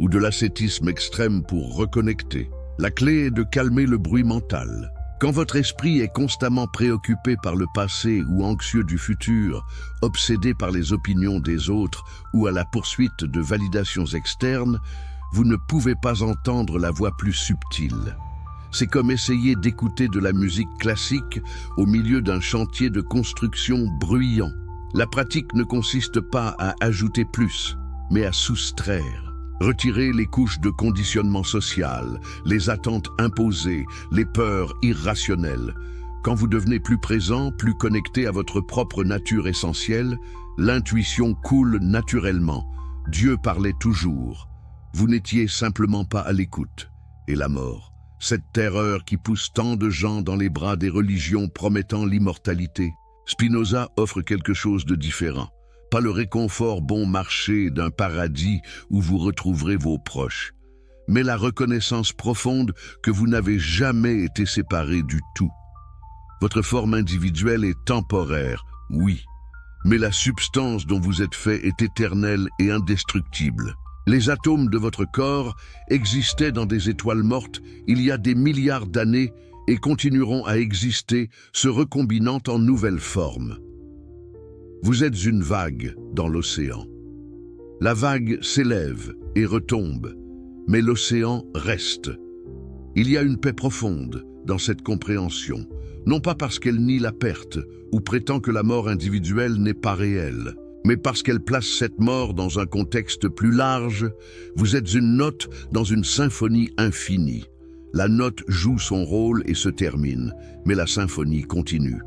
ou de l'ascétisme extrême pour reconnecter. La clé est de calmer le bruit mental. Quand votre esprit est constamment préoccupé par le passé ou anxieux du futur, obsédé par les opinions des autres ou à la poursuite de validations externes, vous ne pouvez pas entendre la voix plus subtile. C'est comme essayer d'écouter de la musique classique au milieu d'un chantier de construction bruyant. La pratique ne consiste pas à ajouter plus, mais à soustraire. Retirer les couches de conditionnement social, les attentes imposées, les peurs irrationnelles. Quand vous devenez plus présent, plus connecté à votre propre nature essentielle, l'intuition coule naturellement. Dieu parlait toujours. Vous n'étiez simplement pas à l'écoute. Et la mort, cette terreur qui pousse tant de gens dans les bras des religions promettant l'immortalité. Spinoza offre quelque chose de différent. Pas le réconfort bon marché d'un paradis où vous retrouverez vos proches, mais la reconnaissance profonde que vous n'avez jamais été séparés du tout. Votre forme individuelle est temporaire, oui, mais la substance dont vous êtes fait est éternelle et indestructible. Les atomes de votre corps existaient dans des étoiles mortes il y a des milliards d'années et continueront à exister, se recombinant en nouvelles formes. Vous êtes une vague dans l'océan. La vague s'élève et retombe, mais l'océan reste. Il y a une paix profonde dans cette compréhension, non pas parce qu'elle nie la perte ou prétend que la mort individuelle n'est pas réelle, mais parce qu'elle place cette mort dans un contexte plus large. Vous êtes une note dans une symphonie infinie. La note joue son rôle et se termine, mais la symphonie continue.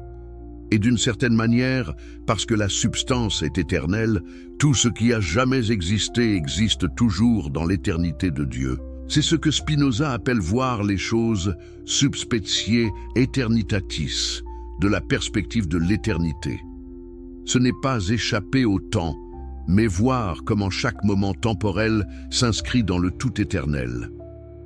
Et d'une certaine manière, parce que la substance est éternelle, tout ce qui a jamais existé existe toujours dans l'éternité de Dieu. C'est ce que Spinoza appelle voir les choses sub specie aeternitatis, de la perspective de l'éternité. Ce n'est pas échapper au temps, mais voir comment chaque moment temporel s'inscrit dans le tout éternel.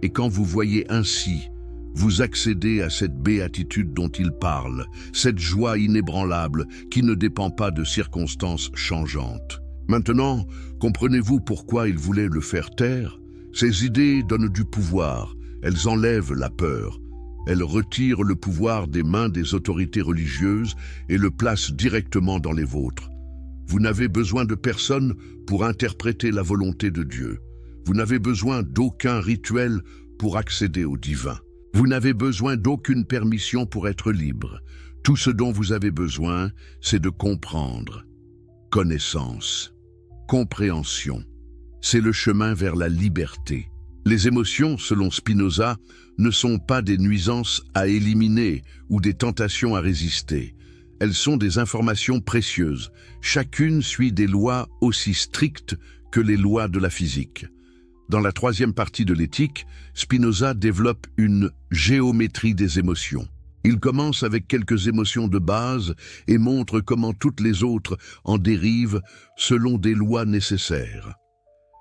Et quand vous voyez ainsi, vous accédez à cette béatitude dont il parle, cette joie inébranlable qui ne dépend pas de circonstances changeantes. Maintenant, comprenez-vous pourquoi il voulait le faire taire? Ces idées donnent du pouvoir, elles enlèvent la peur. Elles retirent le pouvoir des mains des autorités religieuses et le placent directement dans les vôtres. Vous n'avez besoin de personne pour interpréter la volonté de Dieu. Vous n'avez besoin d'aucun rituel pour accéder au divin. Vous n'avez besoin d'aucune permission pour être libre. Tout ce dont vous avez besoin, c'est de comprendre. Connaissance, compréhension, c'est le chemin vers la liberté. Les émotions, selon Spinoza, ne sont pas des nuisances à éliminer ou des tentations à résister. Elles sont des informations précieuses. Chacune suit des lois aussi strictes que les lois de la physique. Dans la troisième partie de l'éthique, Spinoza développe une géométrie des émotions. Il commence avec quelques émotions de base et montre comment toutes les autres en dérivent selon des lois nécessaires.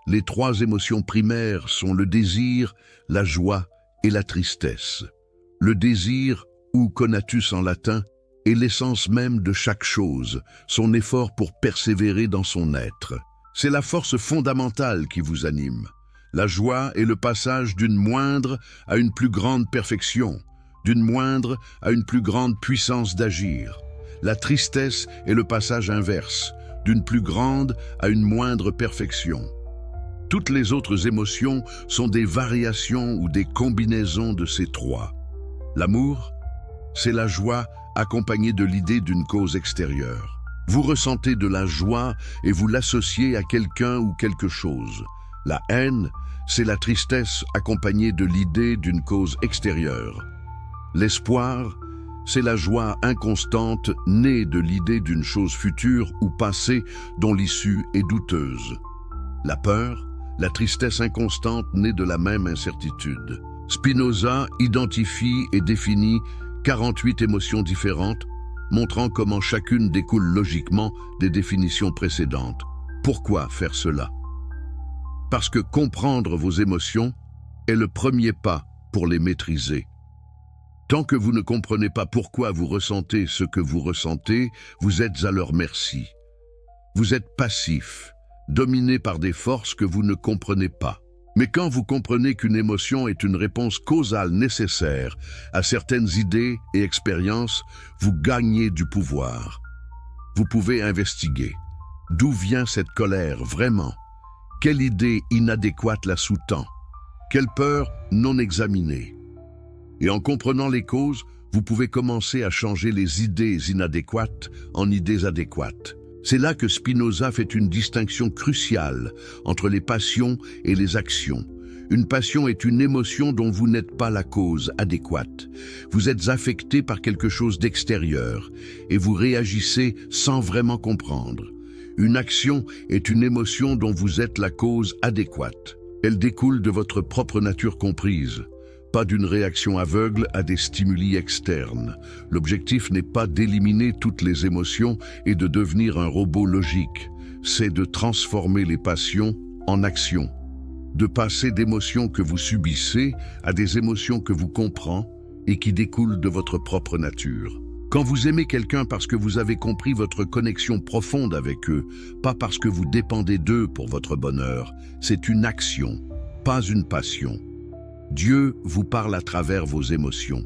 Les trois émotions primaires sont le désir, la joie et la tristesse. Le désir, ou conatus en latin, est l'essence même de chaque chose, son effort pour persévérer dans son être. C'est la force fondamentale qui vous anime. La joie est le passage d'une moindre à une plus grande perfection, d'une moindre à une plus grande puissance d'agir. La tristesse est le passage inverse, d'une plus grande à une moindre perfection. Toutes les autres émotions sont des variations ou des combinaisons de ces trois. L'amour, c'est la joie accompagnée de l'idée d'une cause extérieure. Vous ressentez de la joie et vous l'associez à quelqu'un ou quelque chose. La haine, c'est la tristesse accompagnée de l'idée d'une cause extérieure. L'espoir, c'est la joie inconstante née de l'idée d'une chose future ou passée dont l'issue est douteuse. La peur, la tristesse inconstante née de la même incertitude. Spinoza identifie et définit 48 émotions différentes, montrant comment chacune découle logiquement des définitions précédentes. Pourquoi faire cela? Parce que comprendre vos émotions est le premier pas pour les maîtriser. Tant que vous ne comprenez pas pourquoi vous ressentez ce que vous ressentez, vous êtes à leur merci. Vous êtes passif, dominé par des forces que vous ne comprenez pas. Mais quand vous comprenez qu'une émotion est une réponse causale nécessaire à certaines idées et expériences, vous gagnez du pouvoir. Vous pouvez investiguer. D'où vient cette colère vraiment? Quelle idée inadéquate la sous-tend? Quelle peur non examinée? Et en comprenant les causes, vous pouvez commencer à changer les idées inadéquates en idées adéquates. C'est là que Spinoza fait une distinction cruciale entre les passions et les actions. Une passion est une émotion dont vous n'êtes pas la cause adéquate. Vous êtes affecté par quelque chose d'extérieur et vous réagissez sans vraiment comprendre. Une action est une émotion dont vous êtes la cause adéquate. Elle découle de votre propre nature comprise, pas d'une réaction aveugle à des stimuli externes. L'objectif n'est pas d'éliminer toutes les émotions et de devenir un robot logique. C'est de transformer les passions en actions, de passer d'émotions que vous subissez à des émotions que vous comprenez et qui découlent de votre propre nature. Quand vous aimez quelqu'un parce que vous avez compris votre connexion profonde avec eux, pas parce que vous dépendez d'eux pour votre bonheur, c'est une action, pas une passion. Dieu vous parle à travers vos émotions.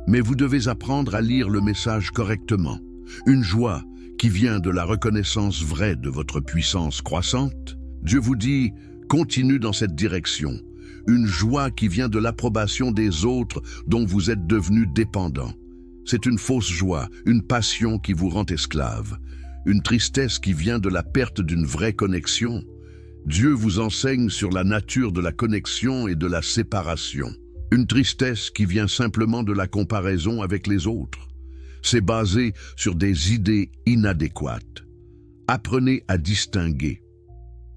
Mais vous devez apprendre à lire le message correctement. Une joie qui vient de la reconnaissance vraie de votre puissance croissante. Dieu vous dit, continue dans cette direction. Une joie qui vient de l'approbation des autres dont vous êtes devenu dépendant. C'est une fausse joie, une passion qui vous rend esclave. Une tristesse qui vient de la perte d'une vraie connexion. Dieu vous enseigne sur la nature de la connexion et de la séparation. Une tristesse qui vient simplement de la comparaison avec les autres. C'est basé sur des idées inadéquates. Apprenez à distinguer.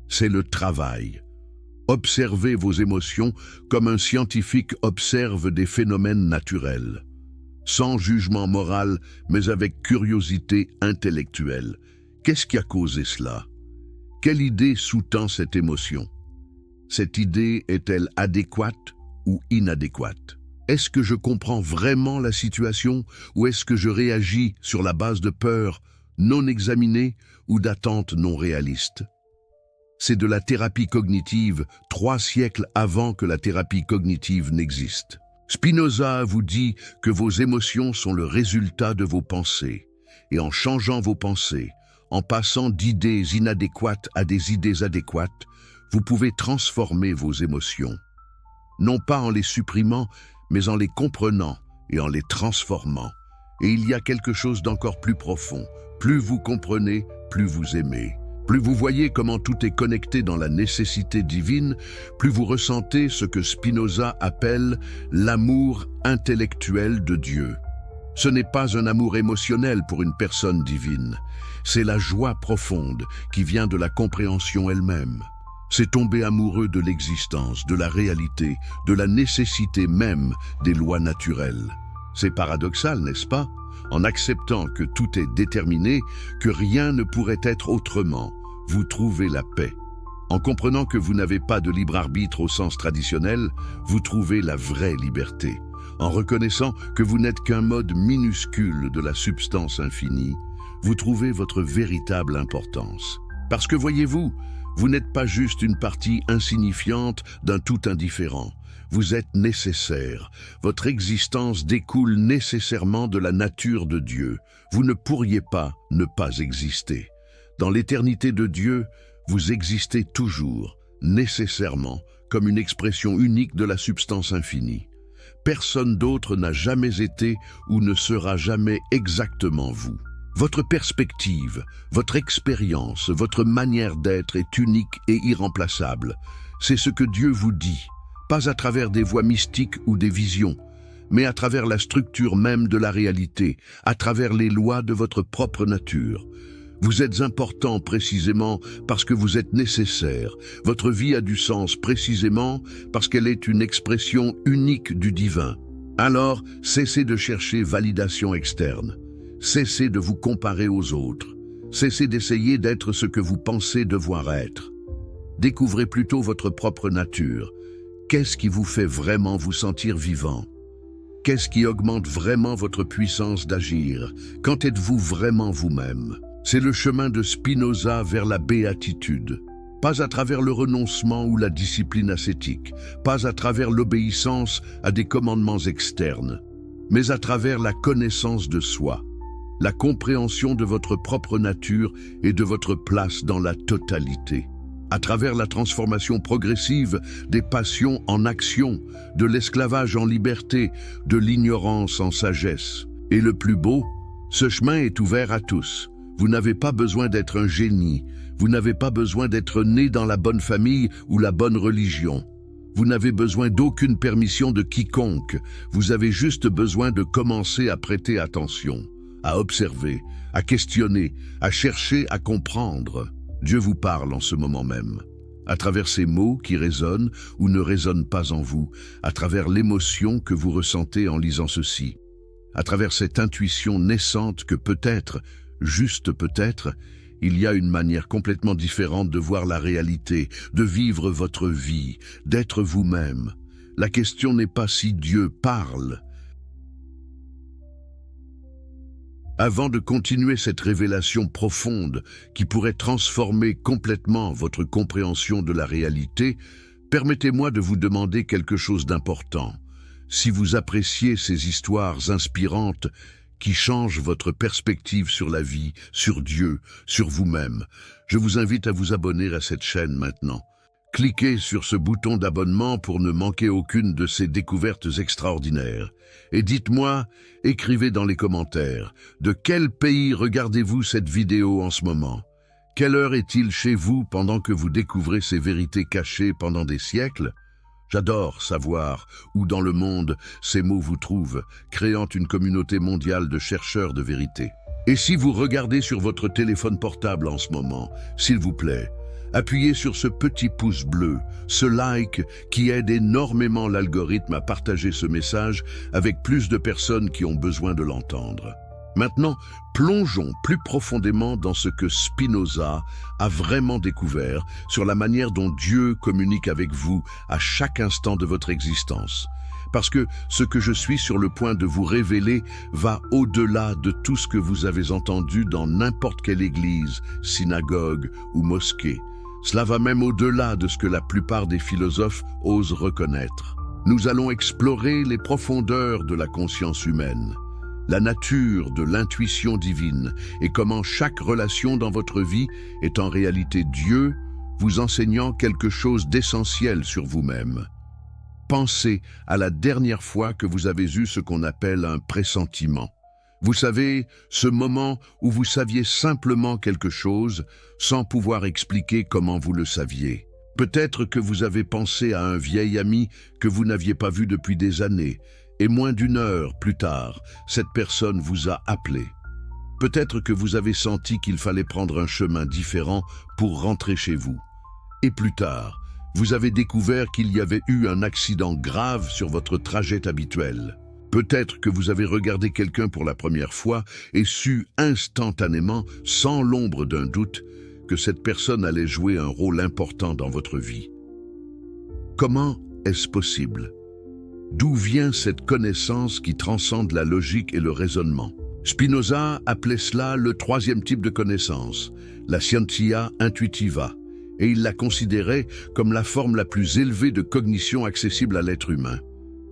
C'est le travail. Observez vos émotions comme un scientifique observe des phénomènes naturels. Sans jugement moral, mais avec curiosité intellectuelle. Qu'est-ce qui a causé cela? Quelle idée sous-tend cette émotion? Cette idée est-elle adéquate ou inadéquate? Est-ce que je comprends vraiment la situation ou est-ce que je réagis sur la base de peurs non examinées ou d'attentes non réalistes? C'est de la thérapie cognitive 3 siècles avant que la thérapie cognitive n'existe. Spinoza vous dit que vos émotions sont le résultat de vos pensées. Et en changeant vos pensées, en passant d'idées inadéquates à des idées adéquates, vous pouvez transformer vos émotions. Non pas en les supprimant, mais en les comprenant et en les transformant. Et il y a quelque chose d'encore plus profond. Plus vous comprenez, plus vous aimez. Plus vous voyez comment tout est connecté dans la nécessité divine, plus vous ressentez ce que Spinoza appelle l'amour intellectuel de Dieu. Ce n'est pas un amour émotionnel pour une personne divine, c'est la joie profonde qui vient de la compréhension elle-même. C'est tomber amoureux de l'existence, de la réalité, de la nécessité même des lois naturelles. C'est paradoxal, n'est-ce pas? En acceptant que tout est déterminé, que rien ne pourrait être autrement, vous trouvez la paix. En comprenant que vous n'avez pas de libre arbitre au sens traditionnel, vous trouvez la vraie liberté. En reconnaissant que vous n'êtes qu'un mode minuscule de la substance infinie, vous trouvez votre véritable importance. Parce que voyez-vous, vous n'êtes pas juste une partie insignifiante d'un tout indifférent. Vous êtes nécessaire. Votre existence découle nécessairement de la nature de Dieu. Vous ne pourriez pas ne pas exister. Dans l'éternité de Dieu, vous existez toujours, nécessairement, comme une expression unique de la substance infinie. Personne d'autre n'a jamais été ou ne sera jamais exactement vous. Votre perspective, votre expérience, votre manière d'être est unique et irremplaçable. C'est ce que Dieu vous dit, pas à travers des voies mystiques ou des visions, mais à travers la structure même de la réalité, à travers les lois de votre propre nature. Vous êtes important précisément parce que vous êtes nécessaire. Votre vie a du sens précisément parce qu'elle est une expression unique du divin. Alors, cessez de chercher validation externe. Cessez de vous comparer aux autres. Cessez d'essayer d'être ce que vous pensez devoir être. Découvrez plutôt votre propre nature. Qu'est-ce qui vous fait vraiment vous sentir vivant? Qu'est-ce qui augmente vraiment votre puissance d'agir? Quand êtes-vous vraiment vous-même? C'est le chemin de Spinoza vers la béatitude. Pas à travers le renoncement ou la discipline ascétique, pas à travers l'obéissance à des commandements externes, mais à travers la connaissance de soi, la compréhension de votre propre nature et de votre place dans la totalité. À travers la transformation progressive des passions en action, de l'esclavage en liberté, de l'ignorance en sagesse. Et le plus beau, ce chemin est ouvert à tous. Vous n'avez pas besoin d'être un génie, vous n'avez pas besoin d'être né dans la bonne famille ou la bonne religion. Vous n'avez besoin d'aucune permission de quiconque, vous avez juste besoin de commencer à prêter attention, à observer, à questionner, à chercher à comprendre. Dieu vous parle en ce moment même, à travers ces mots qui résonnent ou ne résonnent pas en vous, à travers l'émotion que vous ressentez en lisant ceci, à travers cette intuition naissante que peut-être, juste peut-être, il y a une manière complètement différente de voir la réalité, de vivre votre vie, d'être vous-même. La question n'est pas si Dieu parle. Avant de continuer cette révélation profonde qui pourrait transformer complètement votre compréhension de la réalité, permettez-moi de vous demander quelque chose d'important. Si vous appréciez ces histoires inspirantes, qui change votre perspective sur la vie, sur Dieu, sur vous-même, je vous invite à vous abonner à cette chaîne maintenant. Cliquez sur ce bouton d'abonnement pour ne manquer aucune de ces découvertes extraordinaires. Et dites-moi, écrivez dans les commentaires, de quel pays regardez-vous cette vidéo en ce moment? Quelle heure est-il chez vous pendant que vous découvrez ces vérités cachées pendant des siècles? J'adore savoir où dans le monde ces mots vous trouvent, créant une communauté mondiale de chercheurs de vérité. Et si vous regardez sur votre téléphone portable en ce moment, s'il vous plaît, appuyez sur ce petit pouce bleu, ce like qui aide énormément l'algorithme à partager ce message avec plus de personnes qui ont besoin de l'entendre. Maintenant, plongeons plus profondément dans ce que Spinoza a vraiment découvert sur la manière dont Dieu communique avec vous à chaque instant de votre existence. Parce que ce que je suis sur le point de vous révéler va au-delà de tout ce que vous avez entendu dans n'importe quelle église, synagogue ou mosquée. Cela va même au-delà de ce que la plupart des philosophes osent reconnaître. Nous allons explorer les profondeurs de la conscience humaine, la nature de l'intuition divine et comment chaque relation dans votre vie est en réalité Dieu vous enseignant quelque chose d'essentiel sur vous-même. Pensez à la dernière fois que vous avez eu ce qu'on appelle un pressentiment. Vous savez, ce moment où vous saviez simplement quelque chose sans pouvoir expliquer comment vous le saviez. Peut-être que vous avez pensé à un vieil ami que vous n'aviez pas vu depuis des années, et moins d'une heure plus tard, cette personne vous a appelé. Peut-être que vous avez senti qu'il fallait prendre un chemin différent pour rentrer chez vous. Et plus tard, vous avez découvert qu'il y avait eu un accident grave sur votre trajet habituel. Peut-être que vous avez regardé quelqu'un pour la première fois et su instantanément, sans l'ombre d'un doute, que cette personne allait jouer un rôle important dans votre vie. Comment est-ce possible? D'où vient cette connaissance qui transcende la logique et le raisonnement? Spinoza appelait cela le troisième type de connaissance, la scientia intuitiva, et il la considérait comme la forme la plus élevée de cognition accessible à l'être humain.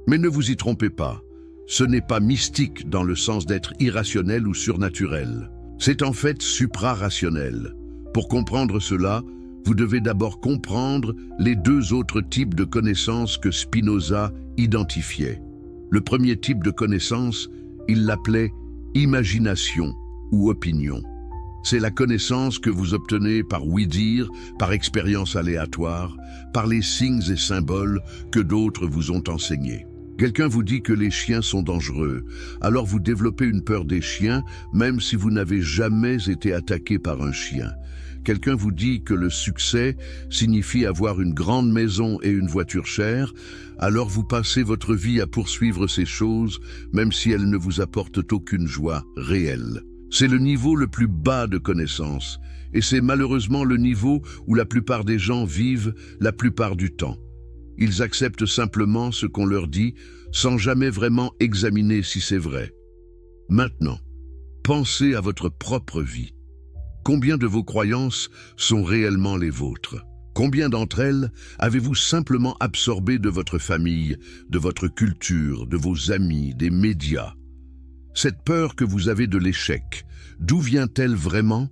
Mais ne vous y trompez pas, ce n'est pas mystique dans le sens d'être irrationnel ou surnaturel. C'est en fait supra-rationnel. Pour comprendre cela, vous devez d'abord comprendre les deux autres types de connaissances que Spinoza identifiait. Le premier type de connaissance, il l'appelait imagination ou opinion. C'est la connaissance que vous obtenez par oui-dire, par expérience aléatoire, par les signes et symboles que d'autres vous ont enseignés. Quelqu'un vous dit que les chiens sont dangereux, alors vous développez une peur des chiens, même si vous n'avez jamais été attaqué par un chien. Quelqu'un vous dit que le succès signifie avoir une grande maison et une voiture chère, alors vous passez votre vie à poursuivre ces choses, même si elles ne vous apportent aucune joie réelle. C'est le niveau le plus bas de connaissance, et c'est malheureusement le niveau où la plupart des gens vivent la plupart du temps. Ils acceptent simplement ce qu'on leur dit, sans jamais vraiment examiner si c'est vrai. Maintenant, pensez à votre propre vie. Combien de vos croyances sont réellement les vôtres? Combien d'entre elles avez-vous simplement absorbées de votre famille, de votre culture, de vos amis, des médias? Cette peur que vous avez de l'échec, d'où vient-elle vraiment?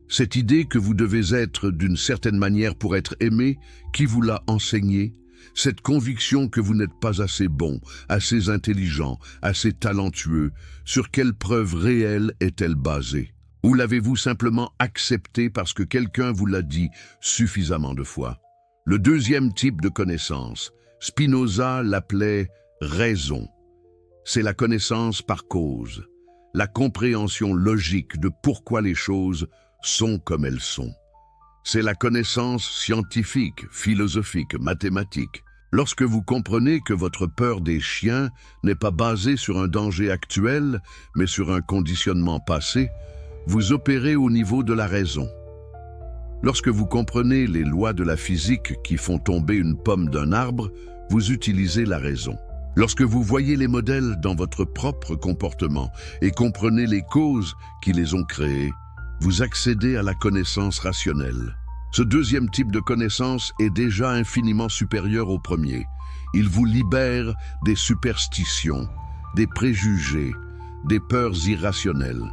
Cette idée que vous devez être d'une certaine manière pour être aimé, qui vous l'a enseignée? Cette conviction que vous n'êtes pas assez bon, assez intelligent, assez talentueux, sur quelle preuve réelle est-elle basée? Ou l'avez-vous simplement acceptée parce que quelqu'un vous l'a dit suffisamment de fois? Le deuxième type de connaissance, Spinoza l'appelait raison. C'est la connaissance par cause, la compréhension logique de pourquoi les choses sont comme elles sont. C'est la connaissance scientifique, philosophique, mathématique. Lorsque vous comprenez que votre peur des chiens n'est pas basée sur un danger actuel, mais sur un conditionnement passé, vous opérez au niveau de la raison. Lorsque vous comprenez les lois de la physique qui font tomber une pomme d'un arbre, vous utilisez la raison. Lorsque vous voyez les modèles dans votre propre comportement et comprenez les causes qui les ont créés, vous accédez à la connaissance rationnelle. Ce deuxième type de connaissance est déjà infiniment supérieur au premier. Il vous libère des superstitions, des préjugés, des peurs irrationnelles.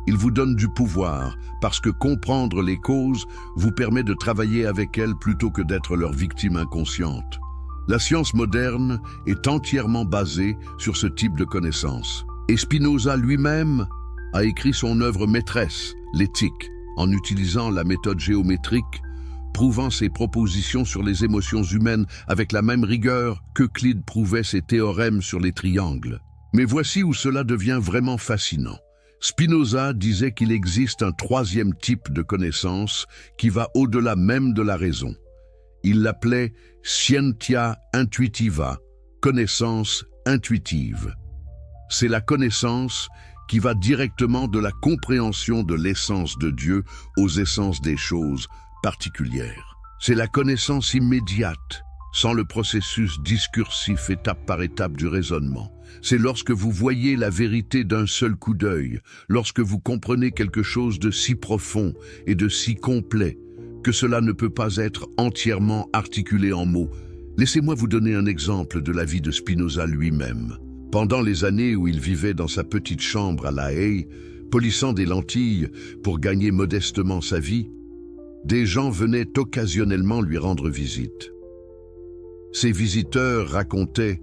Il vous donne du pouvoir parce que comprendre les causes vous permet de travailler avec elles plutôt que d'être leur victime inconsciente. La science moderne est entièrement basée sur ce type de connaissance. Et Spinoza lui-même a écrit son œuvre maîtresse, l'éthique, en utilisant la méthode géométrique prouvant ses propositions sur les émotions humaines avec la même rigueur qu'Euclide prouvait ses théorèmes sur les triangles. Mais voici où cela devient vraiment fascinant. Spinoza disait qu'il existe un troisième type de connaissance qui va au-delà même de la raison. Il l'appelait scientia intuitiva, connaissance intuitive. C'est la connaissance qui va directement de la compréhension de l'essence de Dieu aux essences des choses particulières. C'est la connaissance immédiate, sans le processus discursif étape par étape du raisonnement. C'est lorsque vous voyez la vérité d'un seul coup d'œil, lorsque vous comprenez quelque chose de si profond et de si complet, que cela ne peut pas être entièrement articulé en mots. Laissez-moi vous donner un exemple de la vie de Spinoza lui-même. Pendant les années où il vivait dans sa petite chambre à La Haye, polissant des lentilles pour gagner modestement sa vie, des gens venaient occasionnellement lui rendre visite. Ces visiteurs racontaient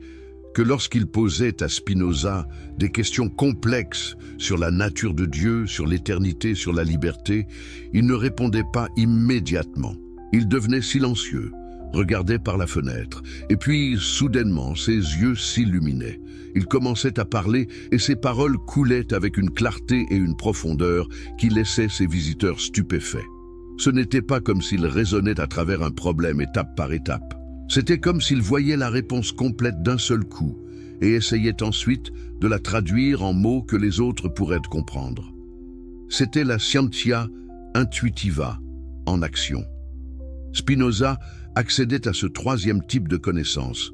que lorsqu'il posait à Spinoza des questions complexes sur la nature de Dieu, sur l'éternité, sur la liberté, il ne répondait pas immédiatement. Il devenait silencieux, regardait par la fenêtre, et puis, soudainement, ses yeux s'illuminaient. Il commençait à parler et ses paroles coulaient avec une clarté et une profondeur qui laissaient ses visiteurs stupéfaits. Ce n'était pas comme s'il raisonnait à travers un problème étape par étape. C'était comme s'il voyait la réponse complète d'un seul coup et essayait ensuite de la traduire en mots que les autres pourraient comprendre. C'était la scientia intuitiva en action. Spinoza accédait à ce troisième type de connaissance,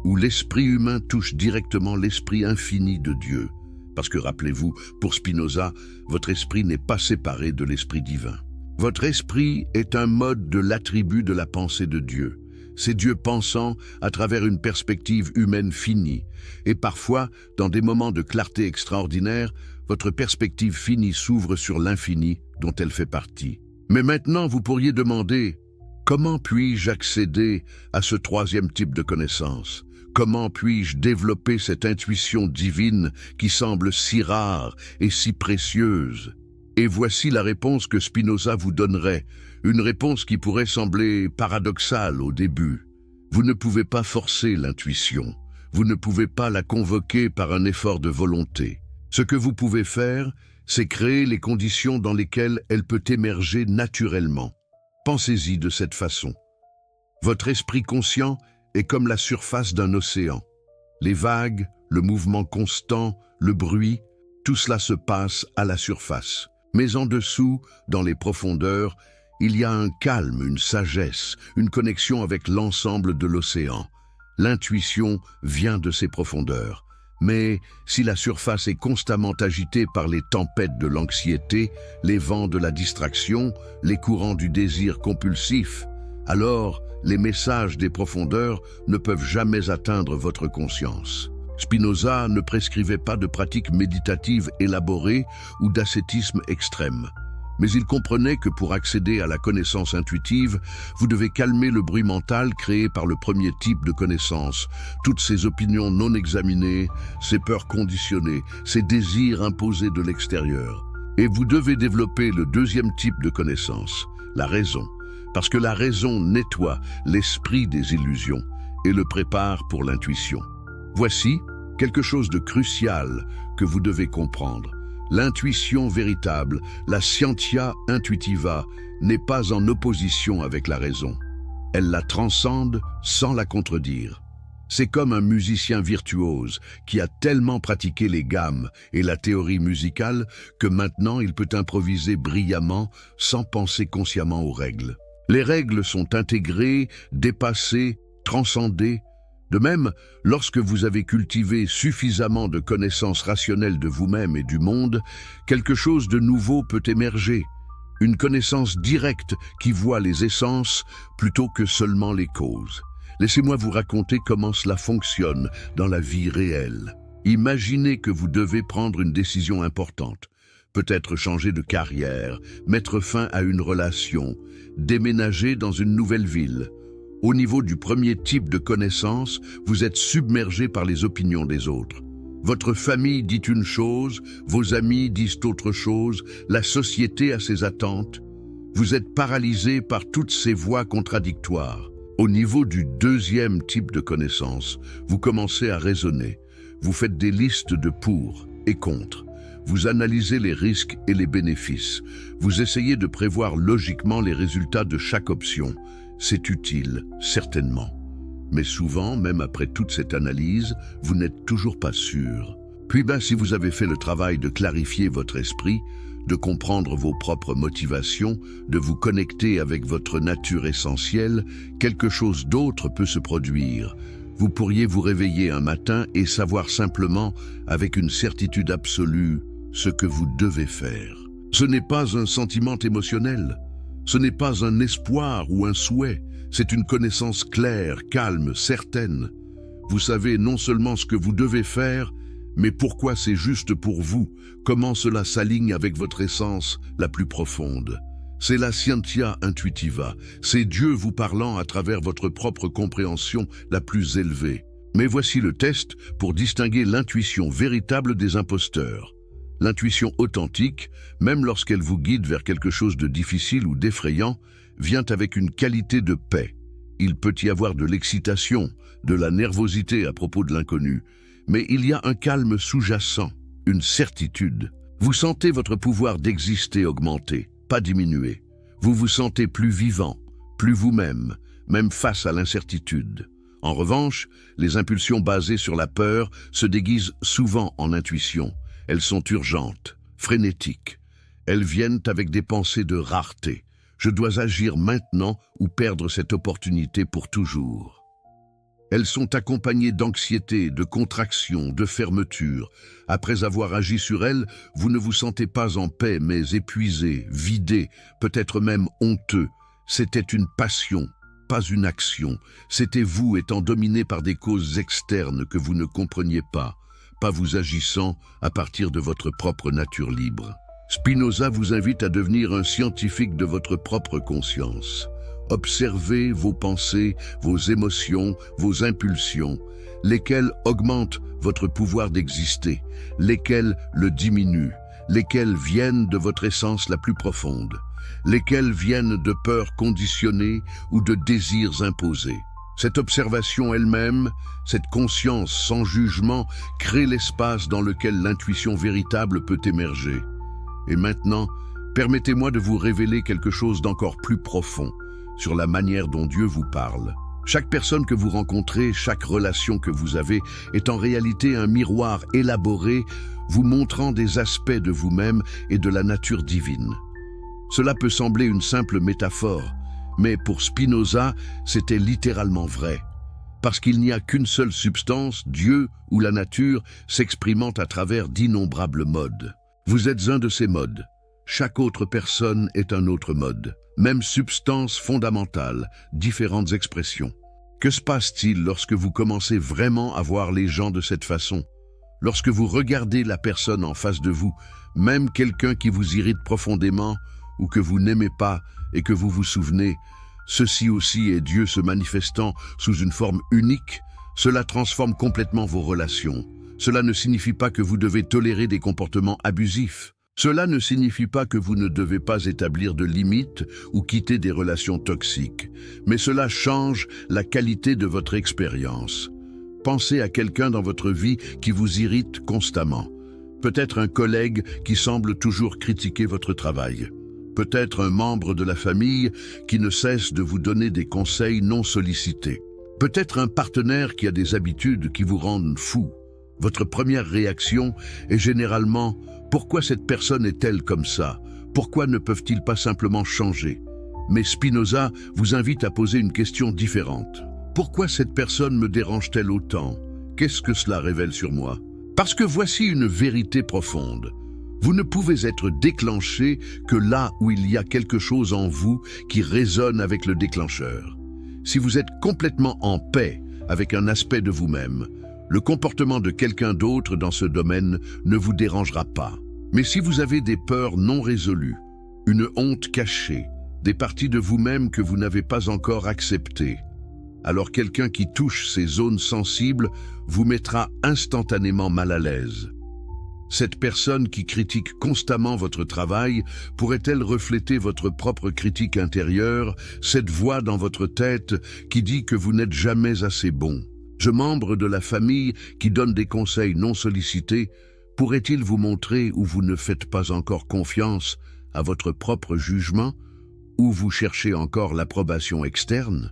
où l'esprit humain touche directement l'esprit infini de Dieu. Parce que, rappelez-vous, pour Spinoza, votre esprit n'est pas séparé de l'esprit divin. Votre esprit est un mode de l'attribut de la pensée de Dieu. C'est Dieu pensant à travers une perspective humaine finie. Et parfois, dans des moments de clarté extraordinaire, votre perspective finie s'ouvre sur l'infini dont elle fait partie. Mais maintenant, vous pourriez demander, comment puis-je accéder à ce troisième type de connaissance? Comment puis-je développer cette intuition divine qui semble si rare et si précieuse? Et voici la réponse que Spinoza vous donnerait, une réponse qui pourrait sembler paradoxale au début. Vous ne pouvez pas forcer l'intuition, vous ne pouvez pas la convoquer par un effort de volonté. Ce que vous pouvez faire, c'est créer les conditions dans lesquelles elle peut émerger naturellement. Pensez-y de cette façon. Votre esprit conscient est comme la surface d'un océan. Les vagues, le mouvement constant, le bruit, tout cela se passe à la surface. Mais en dessous, dans les profondeurs, il y a un calme, une sagesse, une connexion avec l'ensemble de l'océan. L'intuition vient de ces profondeurs. Mais si la surface est constamment agitée par les tempêtes de l'anxiété, les vents de la distraction, les courants du désir compulsif, alors les messages des profondeurs ne peuvent jamais atteindre votre conscience. Spinoza ne prescrivait pas de pratiques méditatives élaborées ou d'ascétisme extrême. Mais il comprenait que pour accéder à la connaissance intuitive, vous devez calmer le bruit mental créé par le premier type de connaissance, toutes ces opinions non examinées, ces peurs conditionnées, ces désirs imposés de l'extérieur. Et vous devez développer le deuxième type de connaissance, la raison, parce que la raison nettoie l'esprit des illusions et le prépare pour l'intuition. Voici quelque chose de crucial que vous devez comprendre. L'intuition véritable, la scientia intuitiva, n'est pas en opposition avec la raison. Elle la transcende sans la contredire. C'est comme un musicien virtuose qui a tellement pratiqué les gammes et la théorie musicale que maintenant il peut improviser brillamment sans penser consciemment aux règles. Les règles sont intégrées, dépassées, transcendées. De même, lorsque vous avez cultivé suffisamment de connaissances rationnelles de vous-même et du monde, quelque chose de nouveau peut émerger, une connaissance directe qui voit les essences plutôt que seulement les causes. Laissez-moi vous raconter comment cela fonctionne dans la vie réelle. Imaginez que vous devez prendre une décision importante, peut-être changer de carrière, mettre fin à une relation, déménager dans une nouvelle ville. Au niveau du premier type de connaissance, vous êtes submergé par les opinions des autres. Votre famille dit une chose, vos amis disent autre chose, la société a ses attentes. Vous êtes paralysé par toutes ces voix contradictoires. Au niveau du deuxième type de connaissance, vous commencez à raisonner. Vous faites des listes de pour et contre. Vous analysez les risques et les bénéfices. Vous essayez de prévoir logiquement les résultats de chaque option. C'est utile, certainement. Mais souvent, même après toute cette analyse, vous n'êtes toujours pas sûr. Puis si vous avez fait le travail de clarifier votre esprit, de comprendre vos propres motivations, de vous connecter avec votre nature essentielle, quelque chose d'autre peut se produire. Vous pourriez vous réveiller un matin et savoir simplement, avec une certitude absolue, ce que vous devez faire. Ce n'est pas un sentiment émotionnel, ce n'est pas un espoir ou un souhait, c'est une connaissance claire, calme, certaine. Vous savez non seulement ce que vous devez faire, mais pourquoi c'est juste pour vous, comment cela s'aligne avec votre essence la plus profonde. C'est la scientia intuitiva, c'est Dieu vous parlant à travers votre propre compréhension la plus élevée. Mais voici le test pour distinguer l'intuition véritable des imposteurs. L'intuition authentique, même lorsqu'elle vous guide vers quelque chose de difficile ou d'effrayant, vient avec une qualité de paix. Il peut y avoir de l'excitation, de la nervosité à propos de l'inconnu, mais il y a un calme sous-jacent, une certitude. Vous sentez votre pouvoir d'exister augmenter, pas diminuer. Vous vous sentez plus vivant, plus vous-même, même face à l'incertitude. En revanche, les impulsions basées sur la peur se déguisent souvent en intuition. Elles sont urgentes, frénétiques. Elles viennent avec des pensées de rareté. Je dois agir maintenant ou perdre cette opportunité pour toujours. Elles sont accompagnées d'anxiété, de contraction, de fermeture. Après avoir agi sur elles, vous ne vous sentez pas en paix, mais épuisé, vidé, peut-être même honteux. C'était une passion, pas une action. C'était vous étant dominé par des causes externes que vous ne compreniez pas vous agissant à partir de votre propre nature libre. Spinoza vous invite à devenir un scientifique de votre propre conscience. Observez vos pensées, vos émotions, vos impulsions, lesquelles augmentent votre pouvoir d'exister, lesquelles le diminuent, lesquelles viennent de votre essence la plus profonde, lesquelles viennent de peurs conditionnées ou de désirs imposés. Cette observation elle-même, cette conscience sans jugement, crée l'espace dans lequel l'intuition véritable peut émerger. Et maintenant, permettez-moi de vous révéler quelque chose d'encore plus profond sur la manière dont Dieu vous parle. Chaque personne que vous rencontrez, chaque relation que vous avez, est en réalité un miroir élaboré vous montrant des aspects de vous-même et de la nature divine. Cela peut sembler une simple métaphore, mais pour Spinoza, c'était littéralement vrai. Parce qu'il n'y a qu'une seule substance, Dieu ou la nature, s'exprimant à travers d'innombrables modes. Vous êtes un de ces modes. Chaque autre personne est un autre mode. Même substance fondamentale, différentes expressions. Que se passe-t-il lorsque vous commencez vraiment à voir les gens de cette façon? Lorsque vous regardez la personne en face de vous, même quelqu'un qui vous irrite profondément ou que vous n'aimez pas et que vous vous souvenez, ceci aussi est Dieu se manifestant sous une forme unique, cela transforme complètement vos relations. Cela ne signifie pas que vous devez tolérer des comportements abusifs. Cela ne signifie pas que vous ne devez pas établir de limites ou quitter des relations toxiques, mais cela change la qualité de votre expérience. Pensez à quelqu'un dans votre vie qui vous irrite constamment. Peut-être un collègue qui semble toujours critiquer votre travail. Peut-être un membre de la famille qui ne cesse de vous donner des conseils non sollicités. Peut-être un partenaire qui a des habitudes qui vous rendent fou. Votre première réaction est généralement « Pourquoi cette personne est-elle comme ça? Pourquoi ne peuvent-ils pas simplement changer ?» Mais Spinoza vous invite à poser une question différente. Pourquoi cette personne me dérange-t-elle autant? Qu'est-ce que cela révèle sur moi? Parce que voici une vérité profonde. Vous ne pouvez être déclenché que là où il y a quelque chose en vous qui résonne avec le déclencheur. Si vous êtes complètement en paix avec un aspect de vous-même, le comportement de quelqu'un d'autre dans ce domaine ne vous dérangera pas. Mais si vous avez des peurs non résolues, une honte cachée, des parties de vous-même que vous n'avez pas encore acceptées, alors quelqu'un qui touche ces zones sensibles vous mettra instantanément mal à l'aise. Cette personne qui critique constamment votre travail pourrait-elle refléter votre propre critique intérieure, cette voix dans votre tête qui dit que vous n'êtes jamais assez bon? Ce membre de la famille qui donne des conseils non sollicités pourrait-il vous montrer où vous ne faites pas encore confiance à votre propre jugement, où vous cherchez encore l'approbation externe?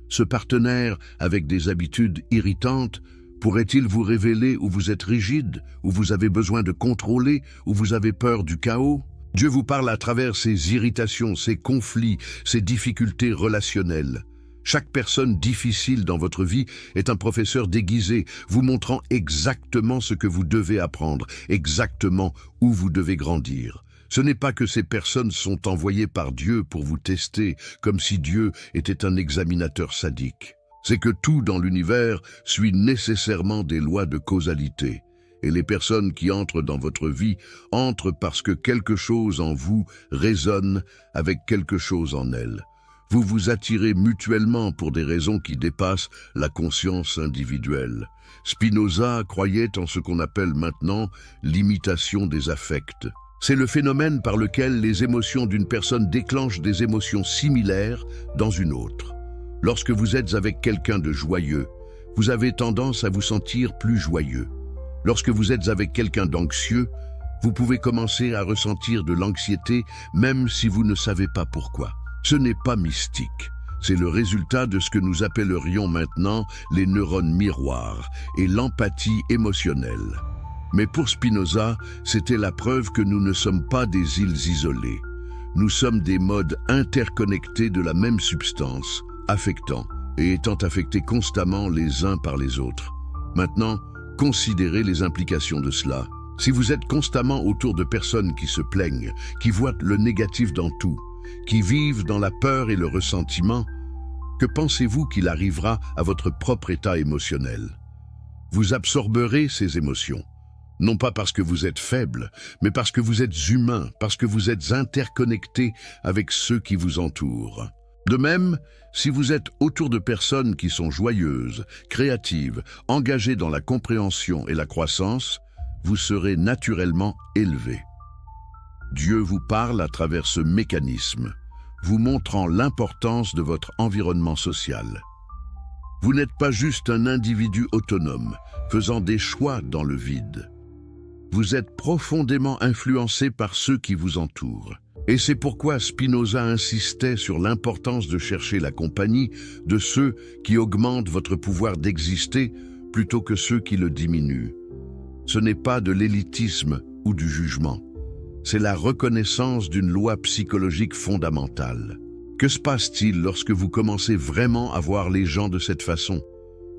Ce partenaire avec des habitudes irritantes pourrait-il vous révéler où vous êtes rigide, où vous avez besoin de contrôler, où vous avez peur du chaos? Dieu vous parle à travers ces irritations, ces conflits, ces difficultés relationnelles. Chaque personne difficile dans votre vie est un professeur déguisé, vous montrant exactement ce que vous devez apprendre, exactement où vous devez grandir. Ce n'est pas que ces personnes sont envoyées par Dieu pour vous tester, comme si Dieu était un examinateur sadique. C'est que tout dans l'univers suit nécessairement des lois de causalité. Et les personnes qui entrent dans votre vie entrent parce que quelque chose en vous résonne avec quelque chose en elles. Vous vous attirez mutuellement pour des raisons qui dépassent la conscience individuelle. Spinoza croyait en ce qu'on appelle maintenant l'imitation des affects. C'est le phénomène par lequel les émotions d'une personne déclenchent des émotions similaires dans une autre. Lorsque vous êtes avec quelqu'un de joyeux, vous avez tendance à vous sentir plus joyeux. Lorsque vous êtes avec quelqu'un d'anxieux, vous pouvez commencer à ressentir de l'anxiété même si vous ne savez pas pourquoi. Ce n'est pas mystique. C'est le résultat de ce que nous appellerions maintenant les neurones miroirs et l'empathie émotionnelle. Mais pour Spinoza, c'était la preuve que nous ne sommes pas des îles isolées. Nous sommes des modes interconnectés de la même substance, affectant et étant affectés constamment les uns par les autres. Maintenant, considérez les implications de cela. Si vous êtes constamment autour de personnes qui se plaignent, qui voient le négatif dans tout, qui vivent dans la peur et le ressentiment, que pensez-vous qu'il arrivera à votre propre état émotionnel? Vous absorberez ces émotions, non pas parce que vous êtes faible, mais parce que vous êtes humain, parce que vous êtes interconnecté avec ceux qui vous entourent. De même, si vous êtes autour de personnes qui sont joyeuses, créatives, engagées dans la compréhension et la croissance, vous serez naturellement élevé. Dieu vous parle à travers ce mécanisme, vous montrant l'importance de votre environnement social. Vous n'êtes pas juste un individu autonome, faisant des choix dans le vide. Vous êtes profondément influencé par ceux qui vous entourent. Et c'est pourquoi Spinoza insistait sur l'importance de chercher la compagnie de ceux qui augmentent votre pouvoir d'exister plutôt que ceux qui le diminuent. Ce n'est pas de l'élitisme ou du jugement. C'est la reconnaissance d'une loi psychologique fondamentale. Que se passe-t-il lorsque vous commencez vraiment à voir les gens de cette façon?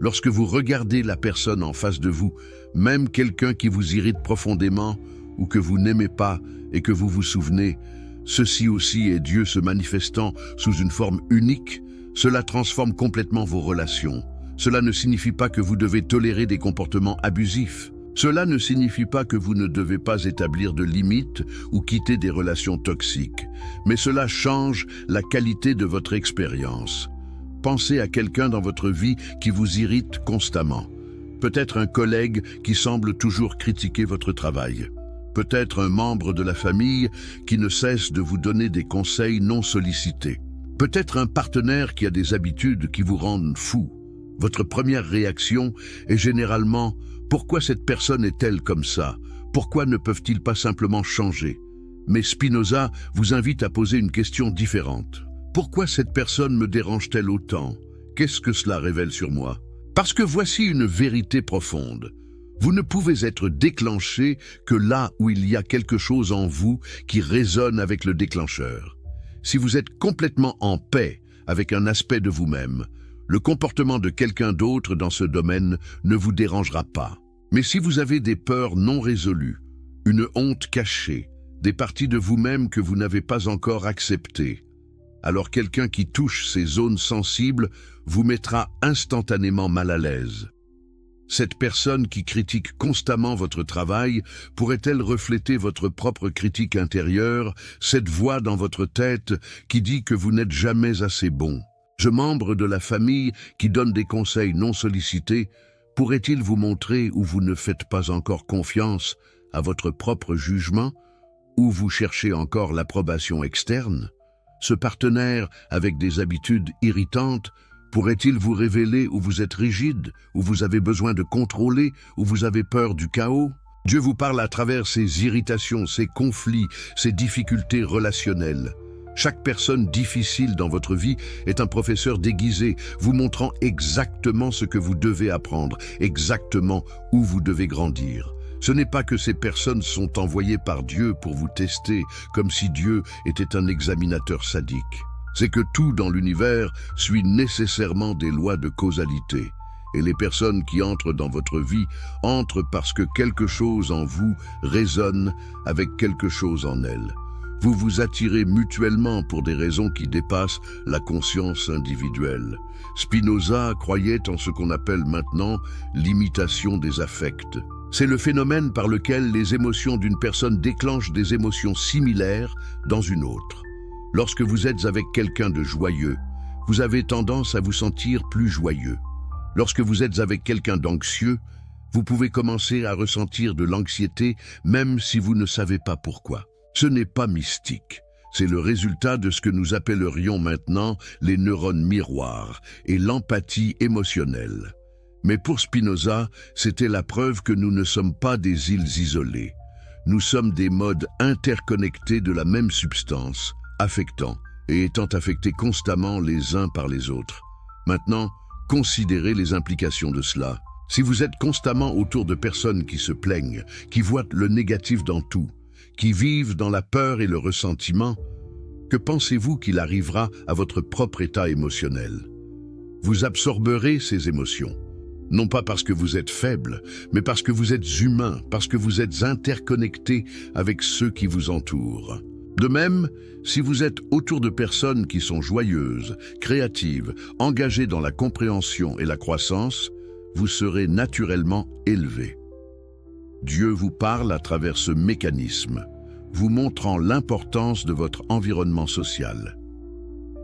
Lorsque vous regardez la personne en face de vous, même quelqu'un qui vous irrite profondément ou que vous n'aimez pas et que vous vous souvenez, ceci aussi est Dieu se manifestant sous une forme unique, cela transforme complètement vos relations. Cela ne signifie pas que vous devez tolérer des comportements abusifs. Cela ne signifie pas que vous ne devez pas établir de limites ou quitter des relations toxiques. Mais cela change la qualité de votre expérience. Pensez à quelqu'un dans votre vie qui vous irrite constamment. Peut-être un collègue qui semble toujours critiquer votre travail. Peut-être un membre de la famille qui ne cesse de vous donner des conseils non sollicités. Peut-être un partenaire qui a des habitudes qui vous rendent fou. Votre première réaction est généralement « Pourquoi cette personne est-elle comme ça? Pourquoi ne peuvent-ils pas simplement changer ?» Mais Spinoza vous invite à poser une question différente. Pourquoi cette personne me dérange-t-elle autant? Qu'est-ce que cela révèle sur moi? Parce que voici une vérité profonde. Vous ne pouvez être déclenché que là où il y a quelque chose en vous qui résonne avec le déclencheur. Si vous êtes complètement en paix avec un aspect de vous-même, le comportement de quelqu'un d'autre dans ce domaine ne vous dérangera pas. Mais si vous avez des peurs non résolues, une honte cachée, des parties de vous-même que vous n'avez pas encore acceptées, alors quelqu'un qui touche ces zones sensibles vous mettra instantanément mal à l'aise. Cette personne qui critique constamment votre travail pourrait-elle refléter votre propre critique intérieure, cette voix dans votre tête qui dit que vous n'êtes jamais assez bon? Ce membre de la famille qui donne des conseils non sollicités pourrait-il vous montrer où vous ne faites pas encore confiance à votre propre jugement ou vous cherchez encore l'approbation externe? Ce partenaire, avec des habitudes irritantes, pourrait-il vous révéler où vous êtes rigide, où vous avez besoin de contrôler, où vous avez peur du chaos? Dieu vous parle à travers ces irritations, ces conflits, ces difficultés relationnelles. Chaque personne difficile dans votre vie est un professeur déguisé, vous montrant exactement ce que vous devez apprendre, exactement où vous devez grandir. Ce n'est pas que ces personnes sont envoyées par Dieu pour vous tester, comme si Dieu était un examinateur sadique. C'est que tout dans l'univers suit nécessairement des lois de causalité. Et les personnes qui entrent dans votre vie entrent parce que quelque chose en vous résonne avec quelque chose en elles. Vous vous attirez mutuellement pour des raisons qui dépassent la conscience individuelle. Spinoza croyait en ce qu'on appelle maintenant l'imitation des affects. C'est le phénomène par lequel les émotions d'une personne déclenchent des émotions similaires dans une autre. Lorsque vous êtes avec quelqu'un de joyeux, vous avez tendance à vous sentir plus joyeux. Lorsque vous êtes avec quelqu'un d'anxieux, vous pouvez commencer à ressentir de l'anxiété même si vous ne savez pas pourquoi. Ce n'est pas mystique, c'est le résultat de ce que nous appellerions maintenant les neurones miroirs et l'empathie émotionnelle. Mais pour Spinoza, c'était la preuve que nous ne sommes pas des îles isolées. Nous sommes des modes interconnectés de la même substance, affectant et étant affectés constamment les uns par les autres. Maintenant, considérez les implications de cela. Si vous êtes constamment autour de personnes qui se plaignent, qui voient le négatif dans tout, qui vivent dans la peur et le ressentiment, que pensez-vous qu'il arrivera à votre propre état émotionnel? Vous absorberez ces émotions, non pas parce que vous êtes faible, mais parce que vous êtes humain, parce que vous êtes interconnecté avec ceux qui vous entourent. De même, si vous êtes autour de personnes qui sont joyeuses, créatives, engagées dans la compréhension et la croissance, vous serez naturellement élevé. Dieu vous parle à travers ce mécanisme, vous montrant l'importance de votre environnement social.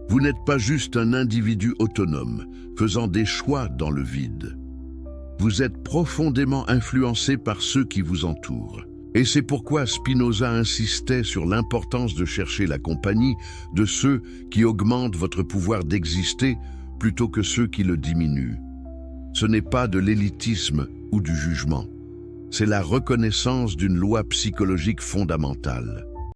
Vous n'êtes pas juste un individu autonome, faisant des choix dans le vide. Vous êtes profondément influencé par ceux qui vous entourent. Et c'est pourquoi Spinoza insistait sur l'importance de chercher la compagnie de ceux qui augmentent votre pouvoir d'exister plutôt que ceux qui le diminuent. Ce n'est pas de l'élitisme ou du jugement. C'est la reconnaissance d'une loi psychologique fondamentale.